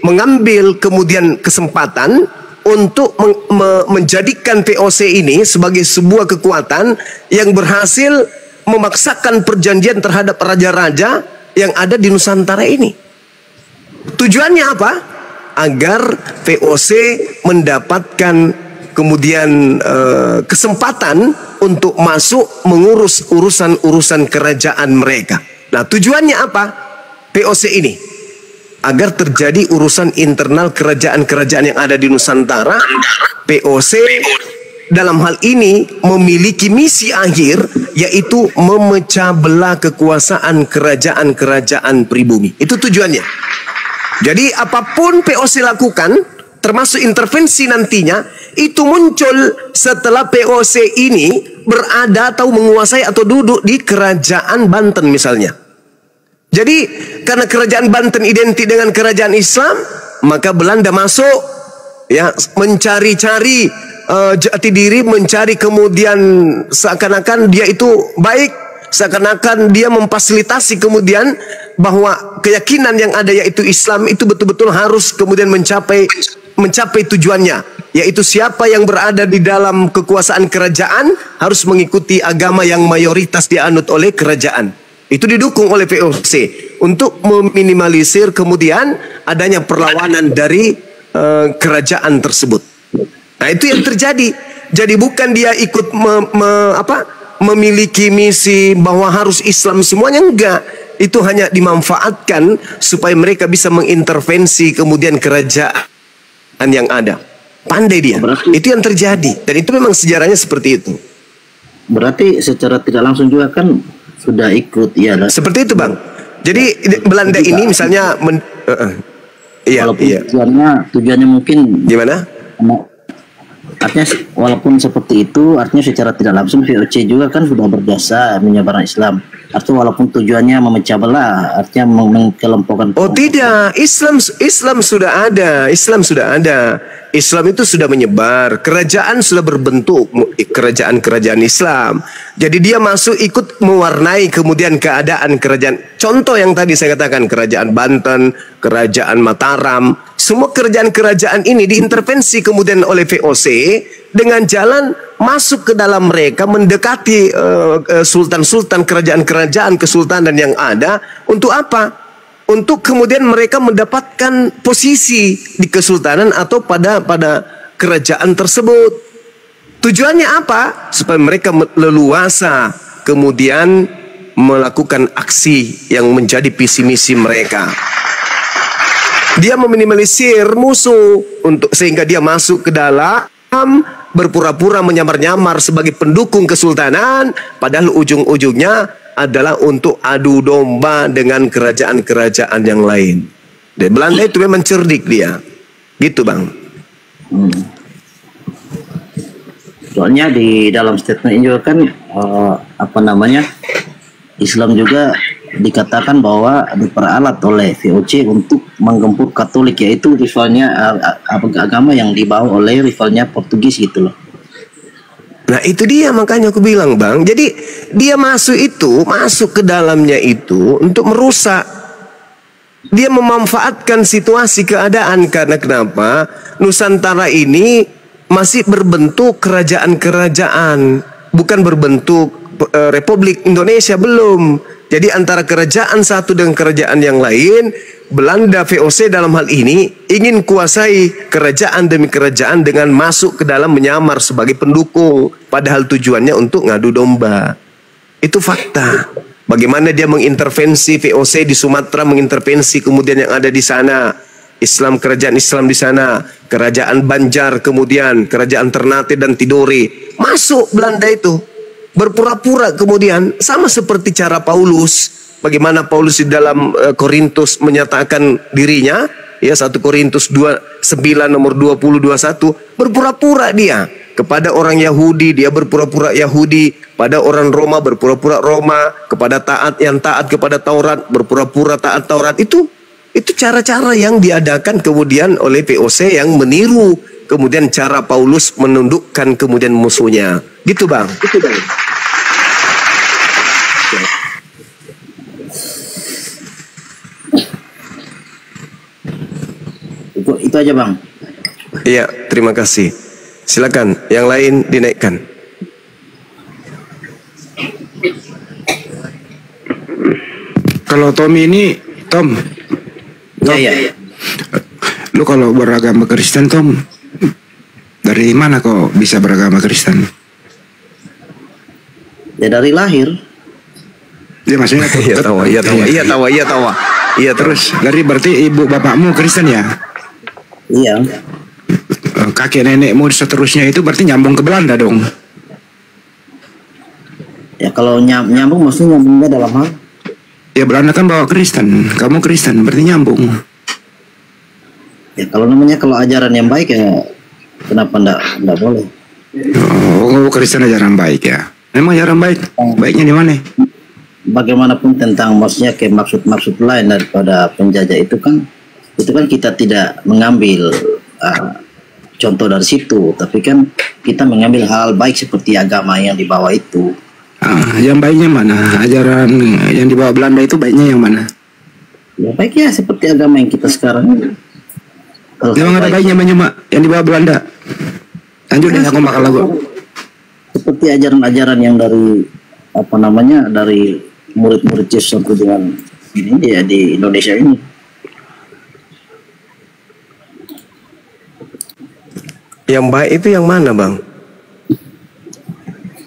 mengambil kemudian kesempatan untuk menjadikan VOC ini sebagai sebuah kekuatan yang berhasil memaksakan perjanjian terhadap raja-raja yang ada di Nusantara ini. Tujuannya apa? Agar VOC mendapatkan kemudian kesempatan untuk masuk mengurus urusan-urusan kerajaan mereka. Nah, tujuannya apa? VOC ini agar terjadi urusan internal kerajaan-kerajaan yang ada di Nusantara. VOC dalam hal ini memiliki misi akhir, yaitu memecah belah kekuasaan kerajaan-kerajaan pribumi. Itu tujuannya. Jadi apapun VOC lakukan, termasuk intervensi nantinya, itu muncul setelah VOC ini berada atau menguasai atau duduk di kerajaan Banten misalnya. Jadi karena kerajaan Banten identik dengan kerajaan Islam, maka Belanda masuk, ya, mencari-cari jati diri, mencari kemudian seakan-akan dia itu baik, seakan-akan dia memfasilitasi kemudian bahwa keyakinan yang ada yaitu Islam itu betul-betul harus kemudian mencapai tujuannya, yaitu siapa yang berada di dalam kekuasaan kerajaan harus mengikuti agama yang mayoritas dianut oleh kerajaan. Itu didukung oleh VOC untuk meminimalisir kemudian adanya perlawanan dari kerajaan tersebut. Nah, itu yang terjadi. Jadi bukan dia ikut memiliki misi bahwa harus Islam semuanya, enggak. Itu hanya dimanfaatkan supaya mereka bisa mengintervensi kemudian kerajaan yang ada. Pandai dia. Itu yang terjadi. Dan itu memang sejarahnya seperti itu. Berarti secara tidak langsung juga kan sudah ikut, ya. Seperti itu, Bang. Jadi Belanda ini misalnya tujuannya mungkin gimana? Artinya walaupun seperti itu, artinya secara tidak langsung VOC juga kan sudah berjasa menyebarkan Islam. Artinya walaupun tujuannya memecah belah, artinya mengkelompokkan. Oh tidak, Islam sudah ada, Islam itu sudah menyebar, kerajaan sudah berbentuk, kerajaan-kerajaan Islam. Jadi dia masuk ikut mewarnai kemudian keadaan kerajaan. Contoh yang tadi saya katakan, kerajaan Banten, kerajaan Mataram, semua kerajaan-kerajaan ini diintervensi kemudian oleh VOC dengan jalan masuk ke dalam mereka, mendekati sultan-sultan, kerajaan-kerajaan kesultanan yang ada. Untuk apa? Untuk kemudian mereka mendapatkan posisi di kesultanan atau pada kerajaan tersebut. Tujuannya apa? Supaya mereka leluasa kemudian melakukan aksi yang menjadi visi misi mereka. Dia meminimalisir musuh sehingga dia masuk ke dalam, berpura-pura menyamar-nyamar sebagai pendukung kesultanan, padahal ujung-ujungnya adalah untuk adu domba dengan kerajaan-kerajaan yang lain. Dan Belanda itu memang cerdik dia. Gitu, Bang. Soalnya di dalam statement ini juga kan Islam juga dikatakan bahwa diperalat oleh VOC untuk menggempur Katolik, yaitu rivalnya agama yang dibawa oleh rivalnya Portugis gitu loh. Nah itu dia, makanya aku bilang, Bang, jadi dia masuk ke dalamnya itu untuk merusak. Dia memanfaatkan situasi keadaan. Karena kenapa? Nusantara ini masih berbentuk kerajaan-kerajaan, bukan berbentuk Republik Indonesia, belum. Jadi antara kerajaan satu dengan kerajaan yang lain, Belanda VOC dalam hal ini ingin kuasai kerajaan demi kerajaan dengan masuk ke dalam menyamar sebagai pendukung, padahal tujuannya untuk ngadu domba. Itu fakta. Bagaimana dia mengintervensi VOC di Sumatera, mengintervensi kemudian yang ada di sana. Islam, kerajaan Islam di sana, kerajaan Banjar, kemudian kerajaan Ternate dan Tidore. Masuk Belanda itu. Berpura-pura kemudian sama seperti cara Paulus. Bagaimana Paulus di dalam Korintus menyatakan dirinya, ya 1 Korintus 9 nomor 20 21, berpura-pura dia kepada orang Yahudi, dia berpura-pura Yahudi, pada orang Roma berpura-pura Roma, kepada taat yang taat kepada Taurat berpura-pura taat Taurat. Itu cara-cara yang diadakan kemudian oleh VOC yang meniru kemudian cara Paulus menundukkan kemudian musuhnya. Gitu Bang. Itu aja Bang. Iya, terima kasih. Silakan, yang lain dinaikkan. Kalau Tommy ini, Tom. Iya. Lu kalau beragama Kristen, Tom, dari mana kok bisa beragama Kristen? Ya dari lahir. Ya maksudnya Iya tahu. Iya terus dari berarti ibu bapakmu Kristen ya? Iya. Kakek nenekmu seterusnya itu berarti nyambung ke Belanda dong? Ya kalau nyambung maksudnya nyambungnya dalam hal? Ya Belanda kan bawa Kristen, kamu Kristen berarti nyambung. Ya kalau ajaran yang baik ya kenapa enggak boleh? Oh, Kristen ajaran baik ya. Memang ajaran baik. Baiknya di mana? Bagaimanapun tentang maksudnya kayak maksud lain daripada penjajah itu kan kita tidak mengambil contoh dari situ, tapi kan kita mengambil hal baik seperti agama yang dibawa itu. Yang baiknya mana? Ajaran yang dibawa Belanda itu baiknya yang mana? Ya baiknya seperti agama yang kita sekarang. Memang ada baiknya cuma yang dibawa Belanda. Lanjut deh, aku bakal lagu. Seperti ajaran-ajaran yang dari dari murid-murid Yesus sampai dengan ini ya di Indonesia ini. Yang baik itu yang mana Bang?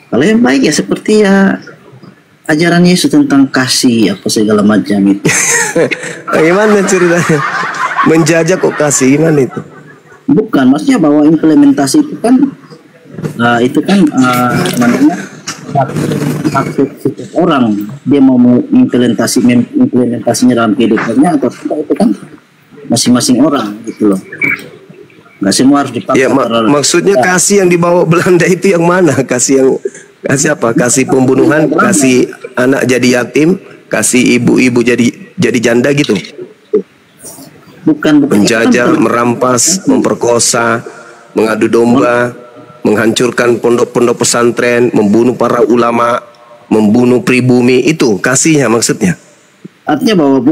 Kalau yang baik ya seperti ya ajaran Yesus tentang kasih apa segala macam itu. Bagaimana ceritanya? Menjajah kok kasih, gimana itu? Bukan, maksudnya bahwa implementasi itu kan namanya hak setiap orang, dia mau implementasinya dalam kehidupannya atau tidak, itu kan masing-masing orang gitu loh. Nggak semua harus dipaksa. Ya, maksudnya kasih yang dibawa Belanda itu yang mana? Kasih apa? Kasih pembunuhan, kasih anak jadi yatim, kasih ibu-ibu jadi janda gitu. Bukan. Menjajah, merampas, memperkosa, mengadu domba, menghancurkan pondok-pondok pesantren, membunuh para ulama, membunuh pribumi, itu kasihnya maksudnya. Artinya bahwa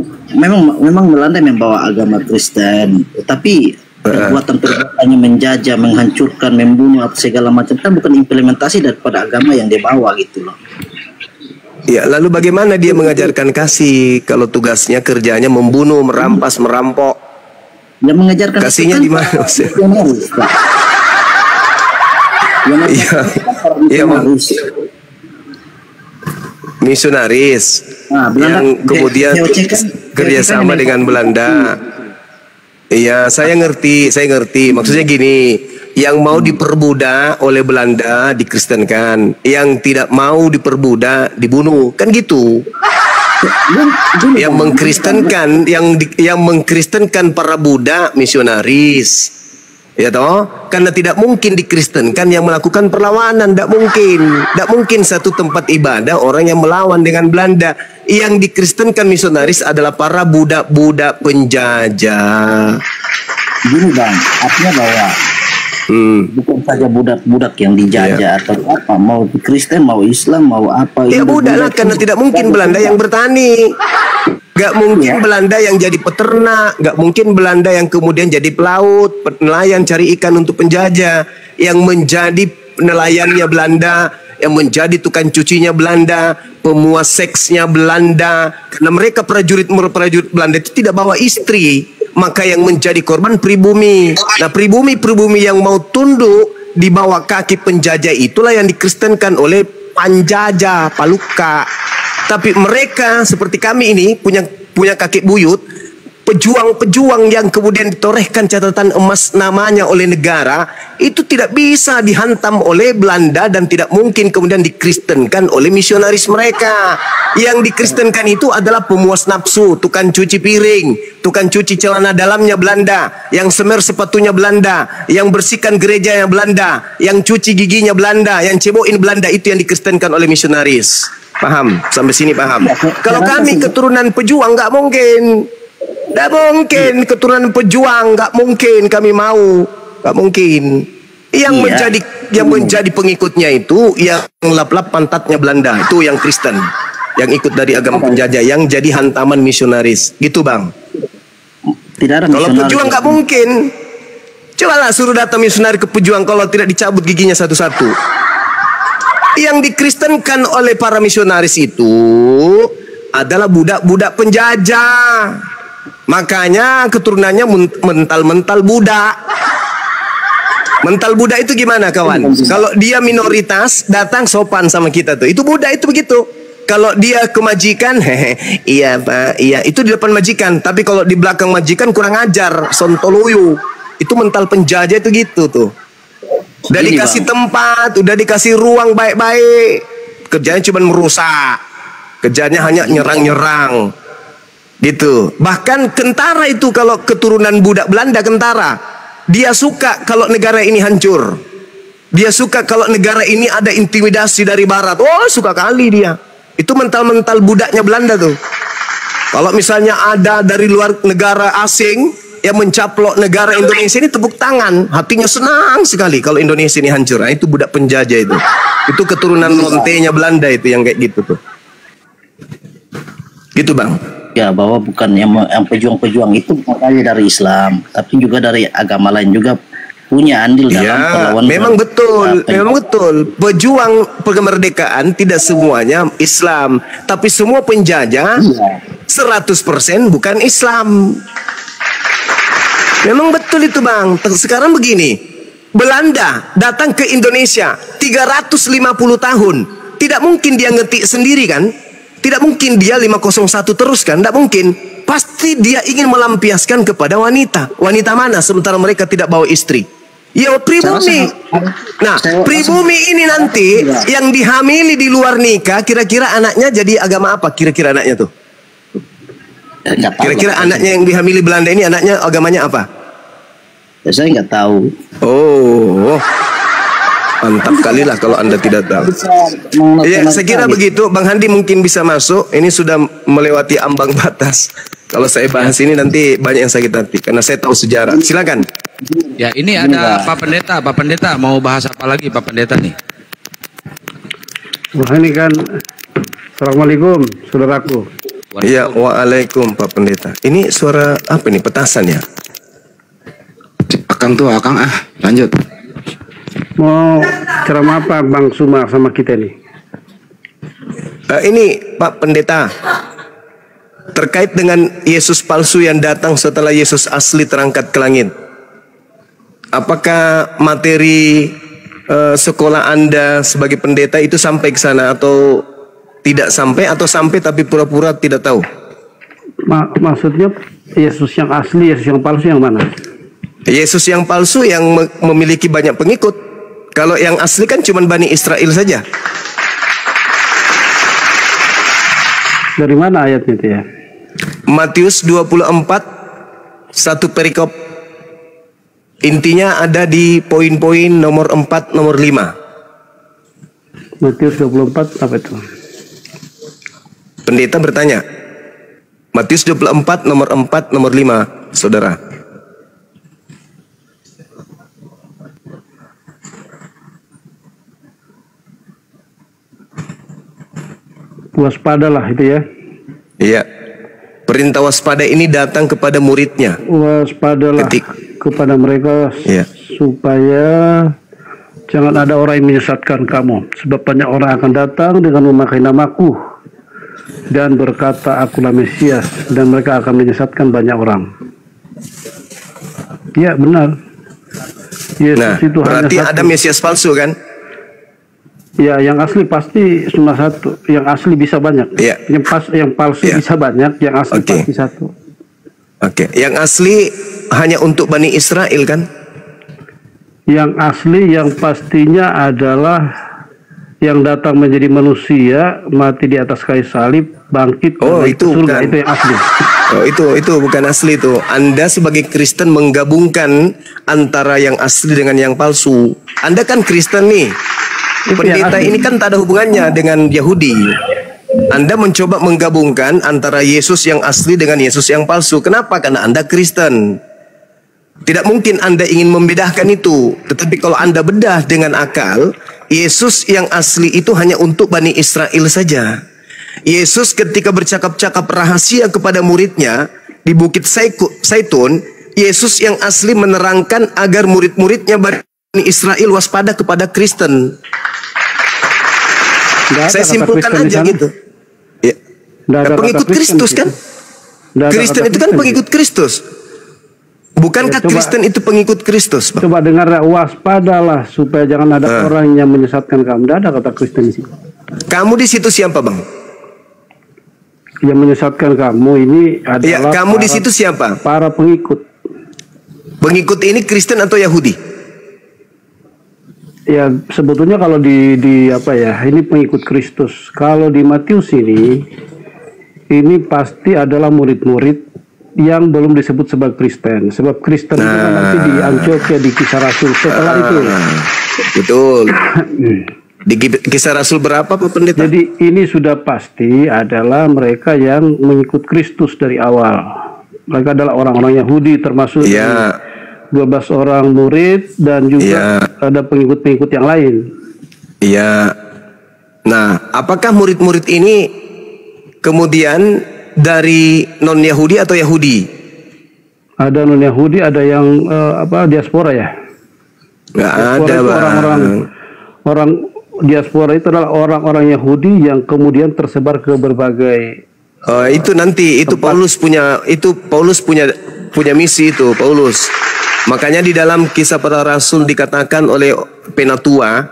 memang Belanda membawa agama Kristen, tapi perbuatannya menjajah, menghancurkan, membunuh apa segala macam kan bukan implementasi daripada agama yang dia bawa gitu loh. Ya, lalu bagaimana dia mengajarkan kasih kalau tugasnya kerjanya membunuh, merampas, merampok? Ya mengajarkan kasihnya di mana? Iya, misionaris yang kemudian kerjasama dengan Belanda. Iya, saya ngerti. Maksudnya gini, yang mau diperbudak oleh Belanda dikristenkan, yang tidak mau diperbudak dibunuh, kan gitu. Yang mengkristenkan para budak misionaris, ya toh, karena tidak mungkin dikristenkan yang melakukan perlawanan, tidak mungkin satu tempat ibadah orang yang melawan dengan Belanda. Yang dikristenkan misionaris adalah para budak-budak penjajah. Gini Bang, artinya bahwa bukan saja budak-budak yang dijajah atau apa, mau Kristen, mau Islam, mau apa. Ya budak lah, karena tidak mungkin Belanda yang bertani. Gak mungkin Belanda yang jadi peternak, gak mungkin Belanda yang kemudian jadi pelaut, nelayan cari ikan untuk penjajah. Yang menjadi nelayannya Belanda, yang menjadi tukang cucinya Belanda, pemuas seksnya Belanda. Karena mereka prajurit Belanda itu tidak bawa istri, maka yang menjadi korban pribumi. Nah, pribumi yang mau tunduk di bawah kaki penjajah itulah yang dikristenkan oleh penjajah Paluka. Tapi mereka seperti kami ini punya kakek buyut, pejuang-pejuang yang kemudian ditorehkan catatan emas namanya oleh negara, itu tidak bisa dihantam oleh Belanda dan tidak mungkin kemudian dikristenkan oleh misionaris mereka. Yang dikristenkan itu adalah pemuas nafsu, tukang cuci piring, tukang cuci celana dalamnya Belanda, yang semer sepatunya Belanda, yang bersihkan gerejanya Belanda, yang cuci giginya Belanda, yang cebokin Belanda, itu yang dikristenkan oleh misionaris. Paham? Sampai sini paham? Kalau kami keturunan pejuang nggak mungkin. Tidak mungkin keturunan pejuang, nggak mungkin kami mau, nggak mungkin. Yang menjadi pengikutnya itu yang lap-lap pantatnya Belanda, itu yang Kristen, yang ikut dari agama penjajah, yang jadi hantaman misionaris, gitu bang. Tidak ada. Kalau pejuang nggak mungkin. Cobalah suruh datang misionaris ke pejuang, kalau tidak dicabut giginya satu-satu. Yang dikristenkan oleh para misionaris itu adalah budak-budak penjajah. Makanya keturunannya mental-mental budak. Mental budak itu gimana kawan? Kalau dia minoritas datang sopan sama kita tuh, itu budak itu begitu. Kalau dia ke majikan, iya pak, iya, itu di depan majikan. Tapi kalau di belakang majikan kurang ajar, sontoloyo. Itu mental penjajah itu gitu tuh. Udah dikasih tempat, udah dikasih ruang baik-baik, kerjanya cuma merusak, kerjanya hanya nyerang-nyerang. Gitu. Bahkan tentara itu kalau keturunan budak Belanda, tentara, dia suka kalau negara ini hancur. Dia suka kalau negara ini ada intimidasi dari barat. Oh, suka kali dia. Itu mental-mental budaknya Belanda tuh. Kalau misalnya ada dari luar negara asing yang mencaplok negara Indonesia ini, tepuk tangan, hatinya senang sekali kalau Indonesia ini hancur. Nah, itu budak penjajah itu. Itu keturunan Montenya Belanda itu yang kayak gitu tuh. Gitu bang. Ya, bahwa bukan yang pejuang-pejuang itu bukan hanya dari Islam, tapi juga dari agama lain juga punya andil dalam perlawanan. Memang betul, memang betul. Pejuang kemerdekaan tidak semuanya Islam, tapi semua penjajah 100% bukan Islam. Memang betul itu bang. Sekarang begini, Belanda datang ke Indonesia 350 tahun, tidak mungkin dia ngetik sendiri kan? Tidak mungkin dia 501 terus kan? Tidak mungkin. Pasti dia ingin melampiaskan kepada wanita. Wanita mana sementara mereka tidak bawa istri? Ya pribumi. Nah, pribumi ini nanti yang dihamili di luar nikah, kira-kira anaknya jadi agama apa? Kira-kira anaknya tuh? Kira-kira anaknya yang dihamili Belanda ini anaknya agamanya apa? Ya, saya nggak tahu. Oh. Mantap kali lah kalau Anda tidak tahu. Ya, saya kira begitu. Bang Handi mungkin bisa masuk. Ini sudah melewati ambang batas. Kalau saya bahas ini nanti banyak yang sakit hati karena saya tahu sejarah. Silakan. Ya, ini ada Pak Pendeta. Pak Pendeta mau bahas apa lagi Pak Pendeta nih? Wah, ini kan. Assalamualaikum, saudaraku. Iya, waalaikum Pak Pendeta. Ini suara apa nih? Petasan ya? Akang tuh, Akang lanjut. Mau ceramah apa Bang Sumar sama kita nih? Ini Pak Pendeta, terkait dengan Yesus palsu yang datang setelah Yesus asli terangkat ke langit. Apakah materi sekolah Anda sebagai pendeta itu sampai ke sana atau tidak sampai, atau sampai tapi pura-pura tidak tahu? Maksudnya Yesus yang asli, Yesus yang palsu yang mana? Yesus yang palsu yang memiliki banyak pengikut. Kalau yang asli kan cuma Bani Israel saja. Dari mana ayatnya itu ya? Matius 24, satu perikop. Intinya ada di poin-poin nomor 4, nomor 5. Matius 24 apa itu? Pendeta bertanya. Matius 24, nomor 4, nomor 5, saudara. Waspadalah itu ya. Iya. Perintah waspada ini datang kepada muridnya. Waspadalah kepada mereka, iya, supaya Jangan ada orang yang menyesatkan kamu, sebab banyak orang akan datang dengan memakai namaku dan berkata akulah Mesias, dan mereka akan menyesatkan banyak orang. Ya benar. Yesus Nah, itu berarti hanya ada satu. Mesias palsu kan? Ya, yang asli pasti cuma satu. Yang asli bisa banyak. Ya. Yang palsu Ya. bisa banyak. Yang asli Oke. pasti satu. Oke, yang asli hanya untuk Bani Israel kan? Yang asli yang pastinya adalah yang datang menjadi manusia, mati di atas kayu salib, bangkit Oh, naik ke itu surga. bukan. Itu yang asli. Oh, itu bukan asli itu. Anda sebagai Kristen menggabungkan antara yang asli dengan yang palsu. Anda kan Kristen nih. Itu yang Pendeta asli. ini kan tak ada hubungannya dengan Yahudi. Anda mencoba menggabungkan antara Yesus yang asli dengan Yesus yang palsu. Kenapa? Karena Anda Kristen. Tidak mungkin Anda ingin membedakan itu. Tetapi kalau Anda bedah dengan akal, Yesus yang asli itu hanya untuk Bani Israel saja. Yesus ketika bercakap-cakap rahasia kepada muridnya di Bukit Zaitun, Yesus yang asli menerangkan agar murid-muridnya Bani Israel waspada kepada Kristen. Nggak ada Saya kata simpulkan Kristen di aja sana. gitu. Ya. Nggak ada Pengikut kata Kristen Kristus di kan? situ. Nggak ada Kristen kata itu kan Kristen di pengikut Kristus. Bukankah Ya, coba- Kristen itu pengikut Kristus, Pak? Coba dengar, waspadalah supaya jangan ada orang yang menyesatkan kamu. Tidak ada kata Kristen di sini. Kamu di situ siapa, Bang? Yang menyesatkan kamu ini Ya, adalah kamu di situ siapa? para pengikut. Pengikut ini Kristen atau Yahudi? Ya sebetulnya kalau di apa ya, ini pengikut Kristus. Kalau di Matius ini pasti adalah murid-murid yang belum disebut sebagai Kristen. Sebab Kristen itu kan nanti di Antioquia, di Kisah Rasul. Setelah itu. Betul. Di Kisah Rasul berapa, Pak Pendeta? Jadi ini sudah pasti adalah mereka yang mengikut Kristus dari awal. Mereka adalah orang-orang Yahudi, termasuk Ya, 12 orang murid dan juga Ya. ada pengikut-pengikut yang lain. iya. Nah, apakah murid-murid ini kemudian dari non-Yahudi atau Yahudi? Ada non-Yahudi, ada yang diaspora ya. Nggak Diaspora ada, itu Bang. orang diaspora itu adalah orang-orang Yahudi yang kemudian tersebar ke berbagai. Itu nanti itu Paulus punya misi itu Paulus. Makanya di dalam Kisah Para Rasul dikatakan oleh Penatua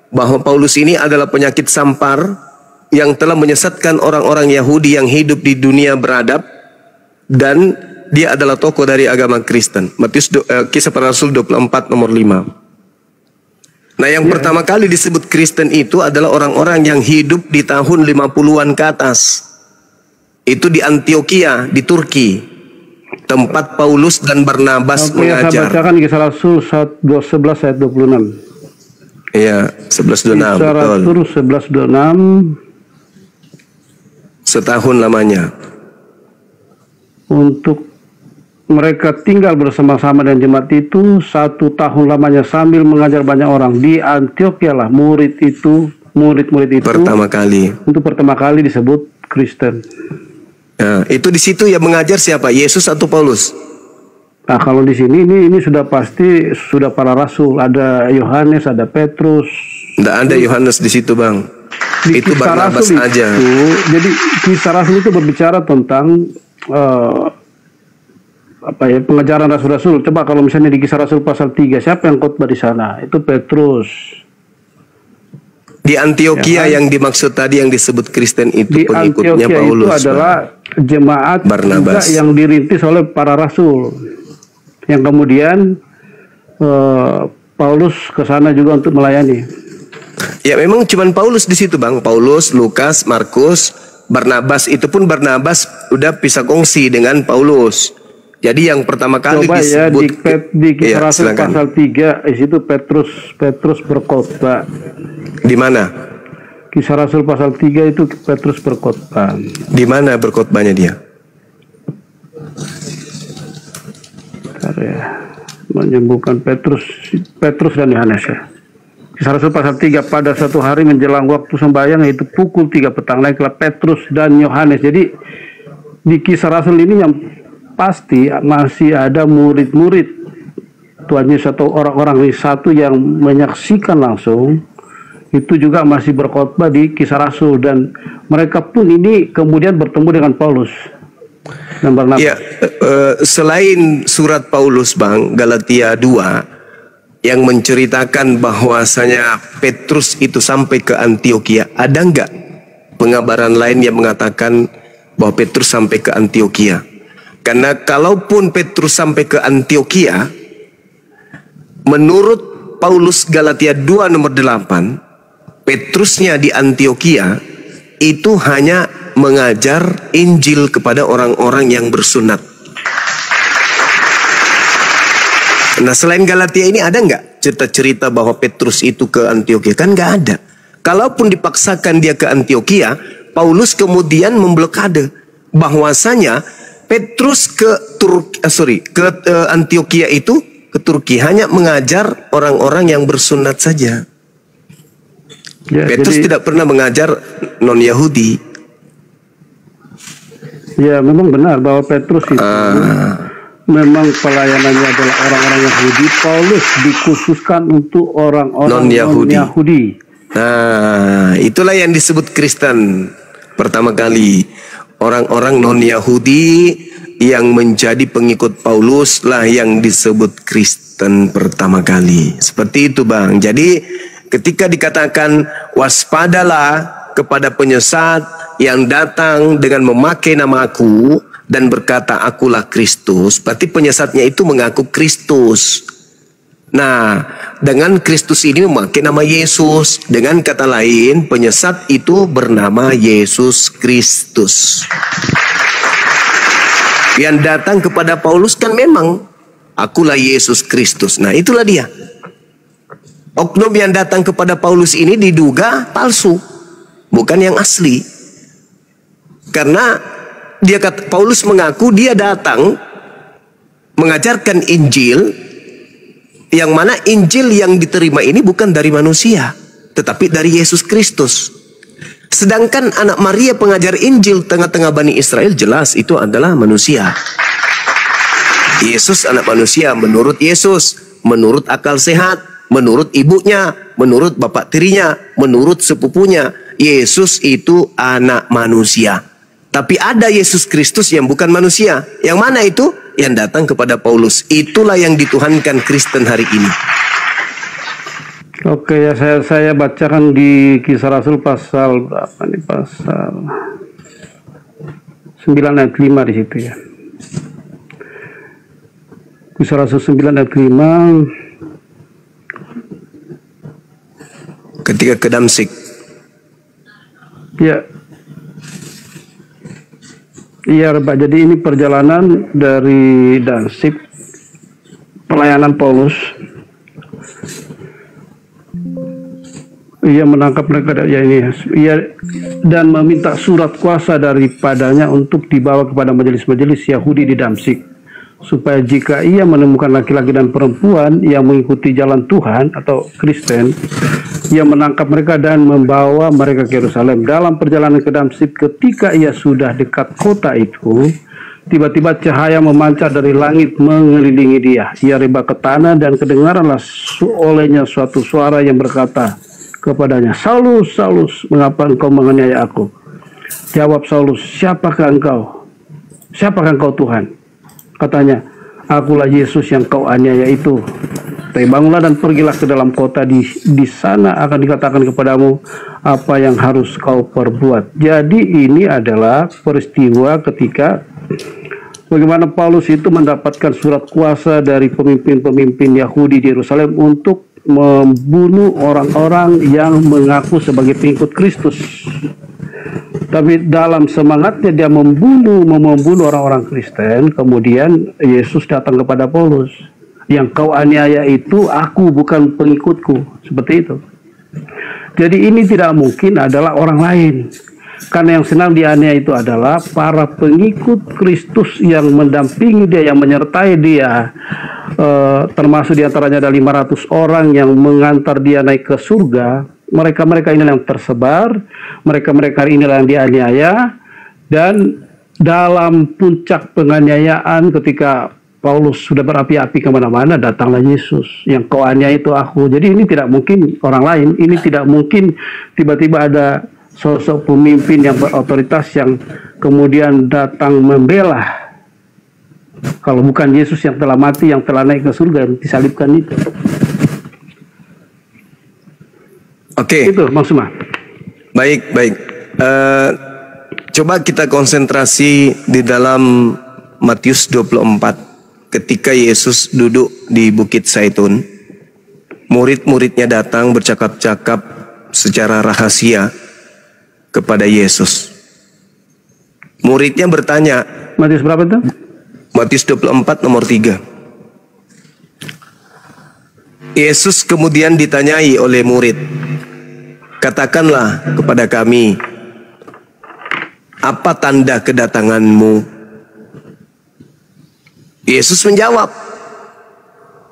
bahwa Paulus ini adalah penyakit sampar yang telah menyesatkan orang-orang Yahudi yang hidup di dunia beradab, dan dia adalah tokoh dari agama Kristen. Kisah Para Rasul 24 nomor 5. Nah, yang pertama kali disebut Kristen itu adalah orang-orang yang hidup di tahun 50-an ke atas. Itu di Antioquia, di Turki. Tempat Paulus dan Barnabas Oke, saya mengajar. bacakan Kisah Rasul 11 ayat 26. Iya, 11-26, Kisah betul. Rasul 11:26. Setahun lamanya. Untuk mereka tinggal bersama-sama dengan jemaat itu 1 tahun lamanya sambil mengajar banyak orang. Di Antioquia lah murid-murid itu Pertama kali. untuk pertama kali disebut Kristen. Nah, itu di situ yang mengajar siapa? Yesus atau Paulus? Nah, kalau di sini ini sudah pasti sudah para rasul, ada Yohanes, ada Petrus. Tidak ada Yohanes di situ, Bang. Di Itu Kisah Barnabas Rasul aja. Jadi Kisah Rasul itu berbicara tentang pengajaran rasul-rasul. Coba kalau misalnya di Kisah Rasul pasal 3, siapa yang khotbah di sana? Itu Petrus. Di Antioquia yang dimaksud tadi yang disebut Kristen itu Di pengikutnya Antioquia Paulus. itu adalah jemaat Barnabas. juga yang dirintis oleh para rasul. Yang kemudian Paulus ke sana juga untuk melayani. Ya, memang cuman Paulus di situ, Bang. Paulus, Lukas, Markus, Barnabas. Itu pun Barnabas udah pisah kongsi dengan Paulus. Jadi yang pertama kali Coba ya disebut di Kisah Ya, Rasul silakan. pasal 3 di situ Petrus berkhotbah. Di mana? Kisah Rasul pasal 3 itu Petrus berkhotbah. Di mana berkhotbahnya dia? Bentar ya. Menyembuhkan Petrus dan Yohanes ya. Kisah Rasul pasal 3, pada satu hari menjelang waktu sembahyang yaitu pukul 3 petang naiklah Petrus dan Yohanes. Jadi di Kisah Rasul ini yang pasti masih ada murid-murid Tuhan Yesus atau orang-orang satu yang menyaksikan langsung itu juga masih berkhotbah di Kisah Rasul, dan mereka pun ini kemudian bertemu dengan Paulus dan Barnabas. Ya, selain surat Paulus, Bang, Galatia 2 yang menceritakan bahwasanya Petrus itu sampai ke Antiokhia, ada nggak pengabaran lain yang mengatakan bahwa Petrus sampai ke Antiokhia? Karena kalaupun Petrus sampai ke Antiokhia, menurut Paulus Galatia 2 nomor 8, Petrusnya di Antiokhia itu hanya mengajar Injil kepada orang-orang yang bersunat. Nah, selain Galatia ini ada nggak cerita-cerita bahwa Petrus itu ke Antiokhia? Kan nggak ada. Kalaupun dipaksakan dia ke Antiokhia, Paulus kemudian memblokade bahwasanya Petrus ke Antiokhia itu, ke Turki, hanya mengajar orang-orang yang bersunat saja. Ya, Petrus tidak pernah mengajar non-Yahudi. Ya, memang benar bahwa Petrus itu memang pelayanannya adalah orang-orang Yahudi. Paulus dikhususkan untuk orang-orang non-Yahudi. Nah, itulah yang disebut Kristen pertama kali. Orang-orang non-Yahudi yang menjadi pengikut Paulus lah yang disebut Kristen pertama kali. Seperti itu, Bang. Jadi ketika dikatakan waspadalah kepada penyesat yang datang dengan memakai nama aku dan berkata akulah Kristus, berarti penyesatnya itu mengaku Kristus. Nah, dengan Kristus ini memakai nama Yesus. Dengan kata lain, penyesat itu bernama Yesus Kristus. Yang datang kepada Paulus kan memang akulah Yesus Kristus. Nah, itulah dia. Oknum yang datang kepada Paulus ini diduga palsu, bukan yang asli. Karena dia kata, Paulus mengaku dia datang mengajarkan Injil, yang mana Injil yang diterima ini bukan dari manusia, tetapi dari Yesus Kristus. Sedangkan anak Maria pengajar Injil tengah-tengah Bani Israel, jelas itu adalah manusia. Yesus anak manusia menurut Yesus, menurut akal sehat, menurut ibunya, menurut bapak tirinya, menurut sepupunya. Yesus itu anak manusia. Tapi ada Yesus Kristus yang bukan manusia. Yang mana itu? Yang datang kepada Paulus. Itulah yang dituhankan Kristen hari ini. Oke, ya saya bacakan di Kisah Rasul pasal berapa nih? Pasal 9 ayat 5 di situ ya. Kisah Rasul 9 ayat 5. Ketika ke Damsik. Ya. Iya, Pak. Jadi ini perjalanan dari Damsik, pelayanan Paulus. Ia menangkap mereka, dan meminta surat kuasa daripadanya untuk dibawa kepada majelis-majelis Yahudi di Damsik, supaya jika ia menemukan laki-laki dan perempuan yang mengikuti jalan Tuhan atau Kristen, ia menangkap mereka dan membawa mereka ke Yerusalem. Dalam perjalanan ke Damsik, ketika ia sudah dekat kota itu, tiba-tiba cahaya memancar dari langit mengelilingi dia. Ia rebah ke tanah dan kedengaranlah olehnya suatu suara yang berkata kepadanya, "Saulus, Saulus, mengapa engkau menganiaya aku?" Jawab Saulus, "Siapakah engkau? Siapakah engkau, Tuhan?" Katanya, "Akulah Yesus yang kau aniaya itu. Bangunlah dan pergilah ke dalam kota, di sana akan dikatakan kepadamu apa yang harus kau perbuat." Jadi ini adalah peristiwa ketika bagaimana Paulus itu mendapatkan surat kuasa dari pemimpin-pemimpin Yahudi di Yerusalem untuk membunuh orang-orang yang mengaku sebagai pengikut Kristus. Tapi dalam semangatnya dia membunuh orang-orang Kristen, kemudian Yesus datang kepada Paulus. "Yang kau aniaya itu aku, bukan pengikutku." Seperti itu. Jadi ini tidak mungkin adalah orang lain. Karena yang senang dianiaya itu adalah para pengikut Kristus yang mendampingi dia, yang menyertai dia. Termasuk diantaranya ada 500 orang yang mengantar dia naik ke surga. Mereka-mereka inilah yang tersebar, mereka-mereka inilah yang dianiaya. Dan dalam puncak penganiayaan ketika Paulus sudah berapi-api kemana-mana, datanglah Yesus. Yang kau aniaya itu aku. Jadi ini tidak mungkin orang lain. Ini tidak mungkin tiba-tiba ada sosok pemimpin yang berotoritas yang kemudian datang membela. Kalau bukan Yesus yang telah mati, yang telah naik ke surga, yang disalibkan itu. Oke. Itu Bang Suma. Baik, baik. Coba kita konsentrasi di dalam Matius 24. Ketika Yesus duduk di Bukit Zaitun, murid-muridnya datang bercakap-cakap secara rahasia kepada Yesus. Muridnya bertanya, Matius berapa itu? Matius 24 nomor 3. Yesus kemudian ditanyai oleh murid, katakanlah kepada kami, apa tanda kedatanganmu? Yesus menjawab,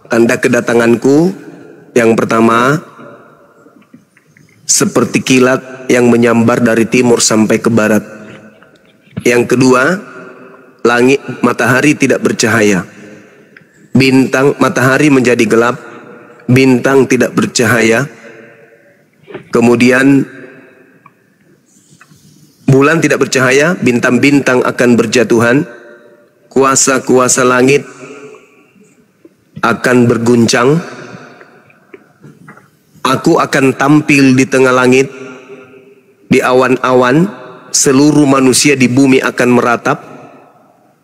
tanda kedatanganku yang pertama, seperti kilat yang menyambar dari timur sampai ke barat. Yang kedua, langit matahari tidak bercahaya. Matahari menjadi gelap, bintang tidak bercahaya. Kemudian bulan tidak bercahaya, bintang-bintang akan berjatuhan. Kuasa-kuasa langit akan berguncang. Aku akan tampil di tengah langit, di awan-awan. Seluruh manusia di bumi akan meratap,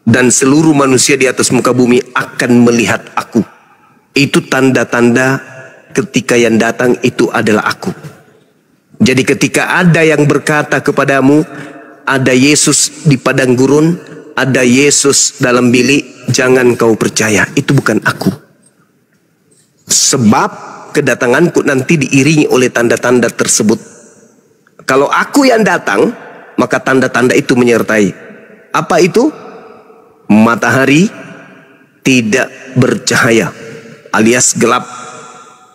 dan seluruh manusia di atas muka bumi akan melihat aku. Itu tanda-tanda ketika yang datang itu adalah aku. Jadi ketika ada yang berkata kepadamu, ada Yesus di padang gurun, ada Yesus dalam bilik, jangan kau percaya, itu bukan aku. Sebab kedatanganku nanti diiringi oleh tanda-tanda tersebut. Kalau aku yang datang, maka tanda-tanda itu menyertai. Apa itu? Matahari tidak bercahaya, alias gelap.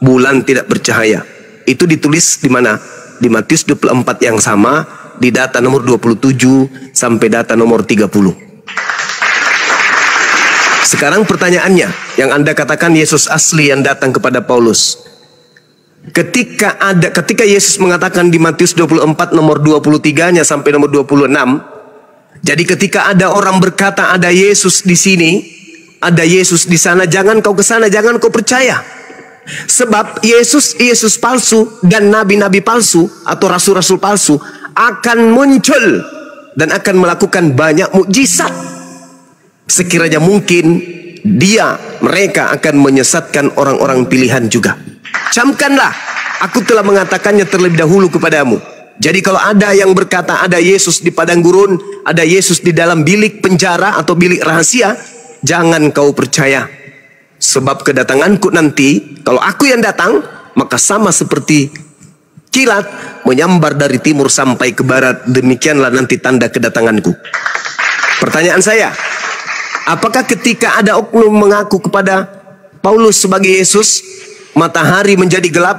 Bulan tidak bercahaya. Itu ditulis di mana? Di Matius 24 yang sama, di data nomor 27 sampai data nomor 30. Sekarang pertanyaannya, yang Anda katakan Yesus asli yang datang kepada Paulus. Ketika Yesus mengatakan di Matius 24 nomor 23-nya sampai nomor 26, jadi ketika ada orang berkata ada Yesus di sini, ada Yesus di sana, jangan kau ke sana, jangan kau percaya. Sebab Yesus palsu dan nabi-nabi palsu atau rasul-rasul palsu akan muncul dan akan melakukan banyak mukjizat. Sekiranya mungkin mereka akan menyesatkan orang-orang pilihan juga. Camkanlah, aku telah mengatakannya terlebih dahulu kepadamu. Jadi kalau ada yang berkata ada Yesus di padang gurun, ada Yesus di dalam bilik penjara atau bilik rahasia, jangan kau percaya. Sebab kedatanganku nanti, kalau aku yang datang, maka sama seperti kilat menyambar dari timur sampai ke barat. Demikianlah nanti tanda kedatanganku. Pertanyaan saya, apakah ketika ada oknum mengaku kepada Paulus sebagai Yesus, matahari menjadi gelap,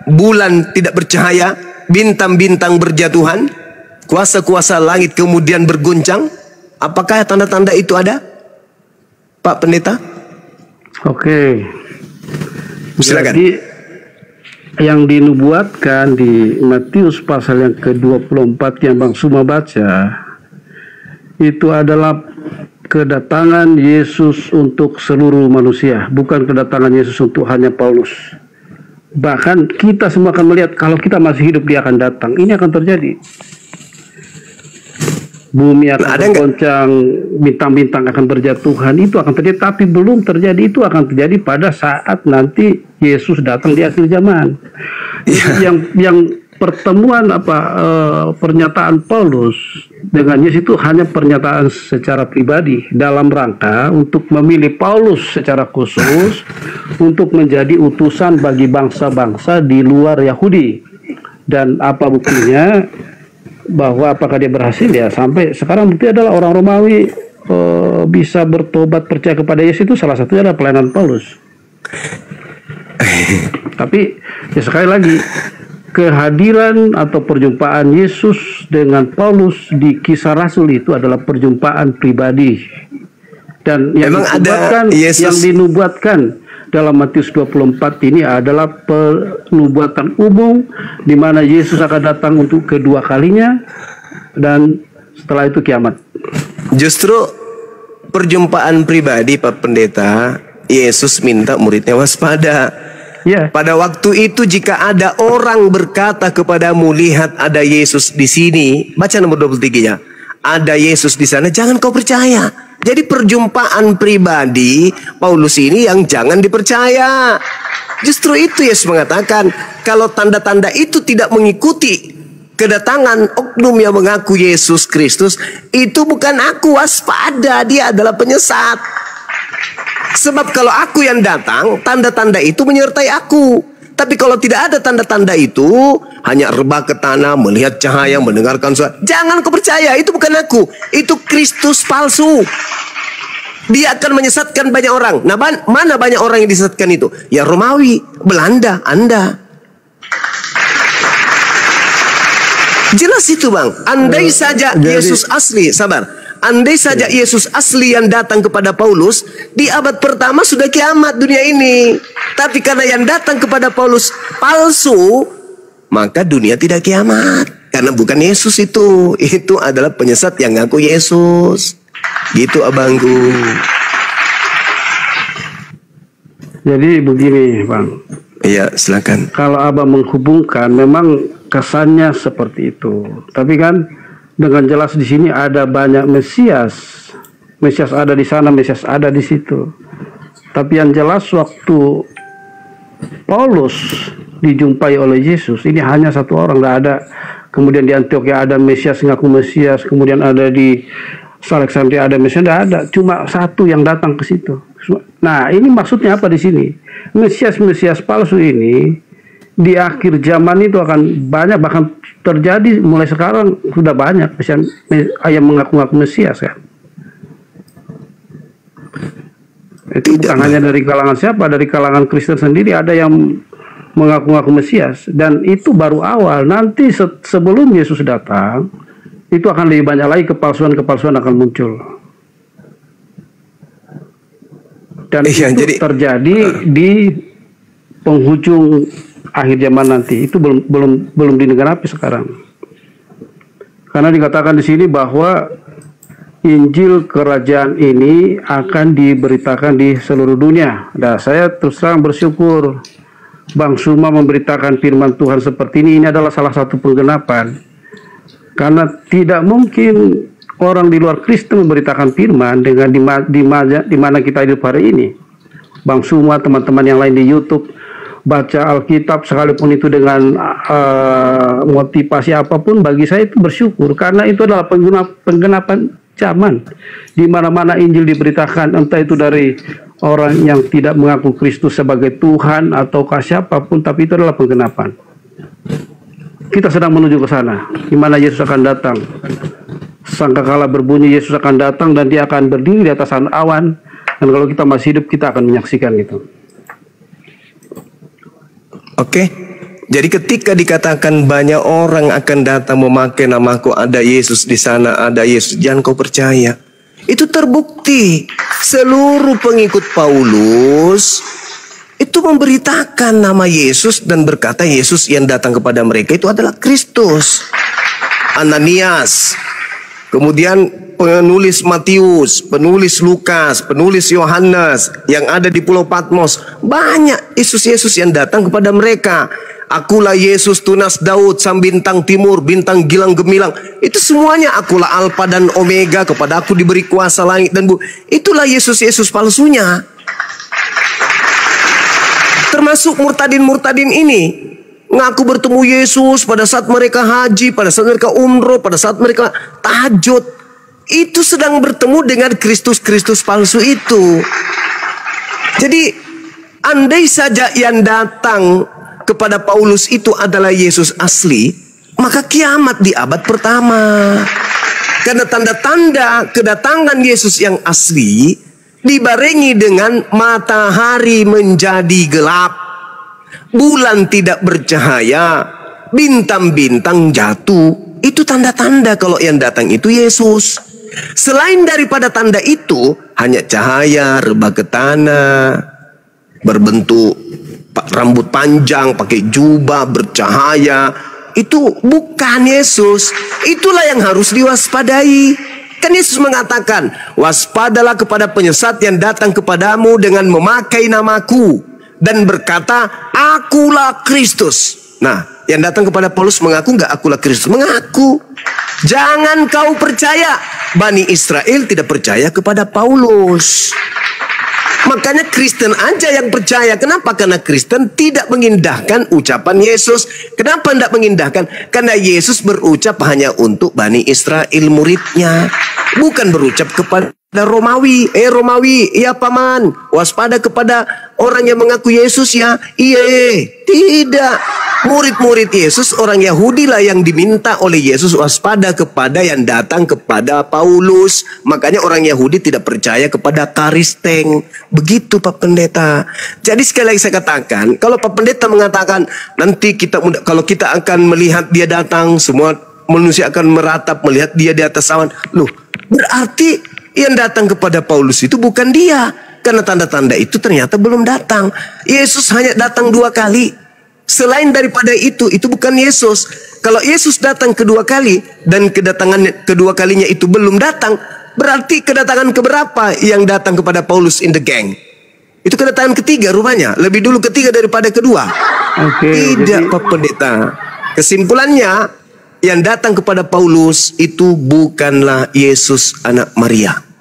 bulan tidak bercahaya, bintang-bintang berjatuhan, kuasa-kuasa langit kemudian berguncang, apakah tanda-tanda itu ada, Pak Pendeta? Oke. Silakan. Jadi yang dinubuatkan di Matius pasal yang ke-24 yang Bang Suma baca, itu adalah kedatangan Yesus untuk seluruh manusia, bukan kedatangan Yesus untuk hanya Paulus. Bahkan kita semua akan melihat kalau kita masih hidup dia akan datang. Ini akan terjadi. Bumi akan bergoncang, bintang-bintang akan berjatuhan, itu akan terjadi, tapi belum terjadi. Itu akan terjadi pada saat nanti Yesus datang di akhir zaman. Yang pertemuan pernyataan Paulus dengan Yesus itu hanya pernyataan secara pribadi dalam rangka untuk memilih Paulus secara khusus untuk menjadi utusan bagi bangsa-bangsa di luar Yahudi. Dan apa buktinya? Bahwa apakah dia berhasil? Ya, sampai sekarang bukti adalah orang Romawi bisa bertobat percaya kepada Yesus, itu salah satunya adalah pelayanan Paulus. Tapi ya sekali lagi, kehadiran atau perjumpaan Yesus dengan Paulus di Kisah Rasul itu adalah perjumpaan pribadi Dan yang Memang ada yang dinubuatkan dalam Matius 24 ini adalah penubuatan umum di mana Yesus akan datang untuk kedua kalinya dan setelah itu kiamat. Justru perjumpaan pribadi Pak Pendeta, Yesus minta muridnya waspada. Ya. Pada waktu itu jika ada orang berkata kepadamu, lihat ada Yesus di sini, baca nomor 23-nya. Ada Yesus di sana, jangan kau percaya. Jadi perjumpaan pribadi Paulus ini yang jangan dipercaya. Justru itu Yesus mengatakan, kalau tanda-tanda itu tidak mengikuti kedatangan oknum yang mengaku Yesus Kristus, itu bukan aku, waspada, dia adalah penyesat. Sebab kalau aku yang datang, tanda-tanda itu menyertai aku. Tapi kalau tidak ada tanda-tanda itu, hanya rebah ke tanah, melihat cahaya, mendengarkan suara, jangan kau percaya, itu bukan aku, itu Kristus palsu. Dia akan menyesatkan banyak orang. Nah, mana banyak orang yang disesatkan itu? Ya Romawi, Belanda, Anda. Jelas itu bang. Andai saja Yesus asli, sabar. Andai saja Yesus asli yang datang kepada Paulus, di abad pertama sudah kiamat dunia ini. Tapi karena yang datang kepada Paulus palsu, maka dunia tidak kiamat. Karena bukan Yesus itu adalah penyesat yang ngaku Yesus. Gitu abangku. Jadi begini bang. Iya silakan. Kalau abang menghubungkan, memang kesannya seperti itu. Tapi kan dengan jelas di sini ada banyak Mesias. Mesias ada di sana, Mesias ada di situ. Tapi yang jelas waktu Paulus dijumpai oleh Yesus, ini hanya satu orang, tidak ada. Kemudian di Antioquia ada Mesias ngaku Mesias, kemudian ada di Alexandria ada Mesias, tidak ada. Cuma satu yang datang ke situ. Nah, ini maksudnya apa di sini? Mesias palsu ini di akhir zaman itu akan banyak, bahkan terjadi mulai sekarang sudah banyak yang mengaku-ngaku Mesias kan. Itu bukan hanya dari kalangan siapa, dari kalangan Kristen sendiri ada yang mengaku-ngaku Mesias, dan itu baru awal. Nanti sebelum Yesus datang, itu akan lebih banyak lagi kepalsuan-kepalsuan akan muncul. Dan itu terjadi di penghujung akhir zaman nanti. Itu belum digenapi sekarang. Karena dikatakan di sini bahwa Injil kerajaan ini akan diberitakan di seluruh dunia. Nah, saya terus terang bersyukur Bang Suma memberitakan firman Tuhan seperti ini. Ini adalah salah satu penggenapan. Karena tidak mungkin orang di luar Kristen memberitakan firman dengan di mana kita hidup hari ini. Bang Suma, teman-teman yang lain di YouTube, baca Alkitab sekalipun itu dengan motivasi apapun, bagi saya itu bersyukur. Karena itu adalah penggenapan zaman. Di mana-mana Injil diberitakan, entah itu dari orang yang tidak mengaku Kristus sebagai Tuhan ataukah siapapun, tapi itu adalah penggenapan. Kita sedang menuju ke sana, di mana Yesus akan datang. Sangkakala berbunyi, Yesus akan datang dan dia akan berdiri di atas awan. Dan kalau kita masih hidup, kita akan menyaksikan itu. Oke. Jadi ketika dikatakan banyak orang akan datang memakai namaku, ada Yesus di sana, ada Yesus, jangan kau percaya. Itu terbukti. Seluruh pengikut Paulus itu memberitakan nama Yesus dan berkata Yesus yang datang kepada mereka itu adalah Kristus. Ananias, kemudian penulis Matius, penulis Lukas, penulis Yohanes yang ada di Pulau Patmos, banyak Yesus-Yesus yang datang kepada mereka. Akulah Yesus tunas Daud, sang bintang timur, bintang gilang gemilang. Itu semuanya akulah Alfa dan Omega, kepada aku diberi kuasa langit dan bumi. Itulah Yesus-Yesus palsunya. Termasuk murtadin-murtadin ini ngaku bertemu Yesus pada saat mereka haji, pada saat mereka umroh, pada saat mereka tahajud. Itu sedang bertemu dengan Kristus-Kristus palsu itu. Jadi andai saja yang datang kepada Paulus itu adalah Yesus asli, maka kiamat di abad pertama. Karena tanda-tanda kedatangan Yesus yang asli dibarengi dengan matahari menjadi gelap, bulan tidak bercahaya, bintang-bintang jatuh. Itu tanda-tanda kalau yang datang itu Yesus. Selain daripada tanda itu, hanya cahaya, rebah ke tanah, berbentuk rambut panjang, pakai jubah, bercahaya. Itu bukan Yesus. Itulah yang harus diwaspadai. Kan Yesus mengatakan, waspadalah kepada penyesat yang datang kepadamu dengan memakai namaku dan berkata, akulah Kristus. Nah, yang datang kepada Paulus mengaku nggak akulah Kristus? Mengaku. Jangan kau percaya. Bani Israel tidak percaya kepada Paulus. Makanya Kristen aja yang percaya. Kenapa? Karena Kristen tidak mengindahkan ucapan Yesus. Kenapa tidak mengindahkan? Karena Yesus berucap hanya untuk Bani Israel muridnya. Bukan berucap kepada Romawi. Romawi, iya paman, waspada kepada orang yang mengaku Yesus ya. Iya, tidak. Murid-murid Yesus, orang Yahudi lah yang diminta oleh Yesus waspada kepada yang datang kepada Paulus. Makanya orang Yahudi tidak percaya kepada Karisteng. Begitu Pak Pendeta. Jadi sekali lagi saya katakan, kalau Pak Pendeta mengatakan nanti kalau kita akan melihat dia datang, semua manusia akan meratap melihat dia di atas awan. Loh, berarti yang datang kepada Paulus itu bukan dia. Karena tanda-tanda itu ternyata belum datang. Yesus hanya datang 2 kali. Selain daripada itu bukan Yesus. Kalau Yesus datang kedua kali dan kedatangan kedua kalinya itu belum datang, berarti kedatangan keberapa yang datang kepada Paulus in the gang? Itu kedatangan ketiga rupanya. Lebih dulu ketiga daripada kedua. Tidak Pak Pendeta. Kesimpulannya, yang datang kepada Paulus itu bukanlah Yesus anak Maria.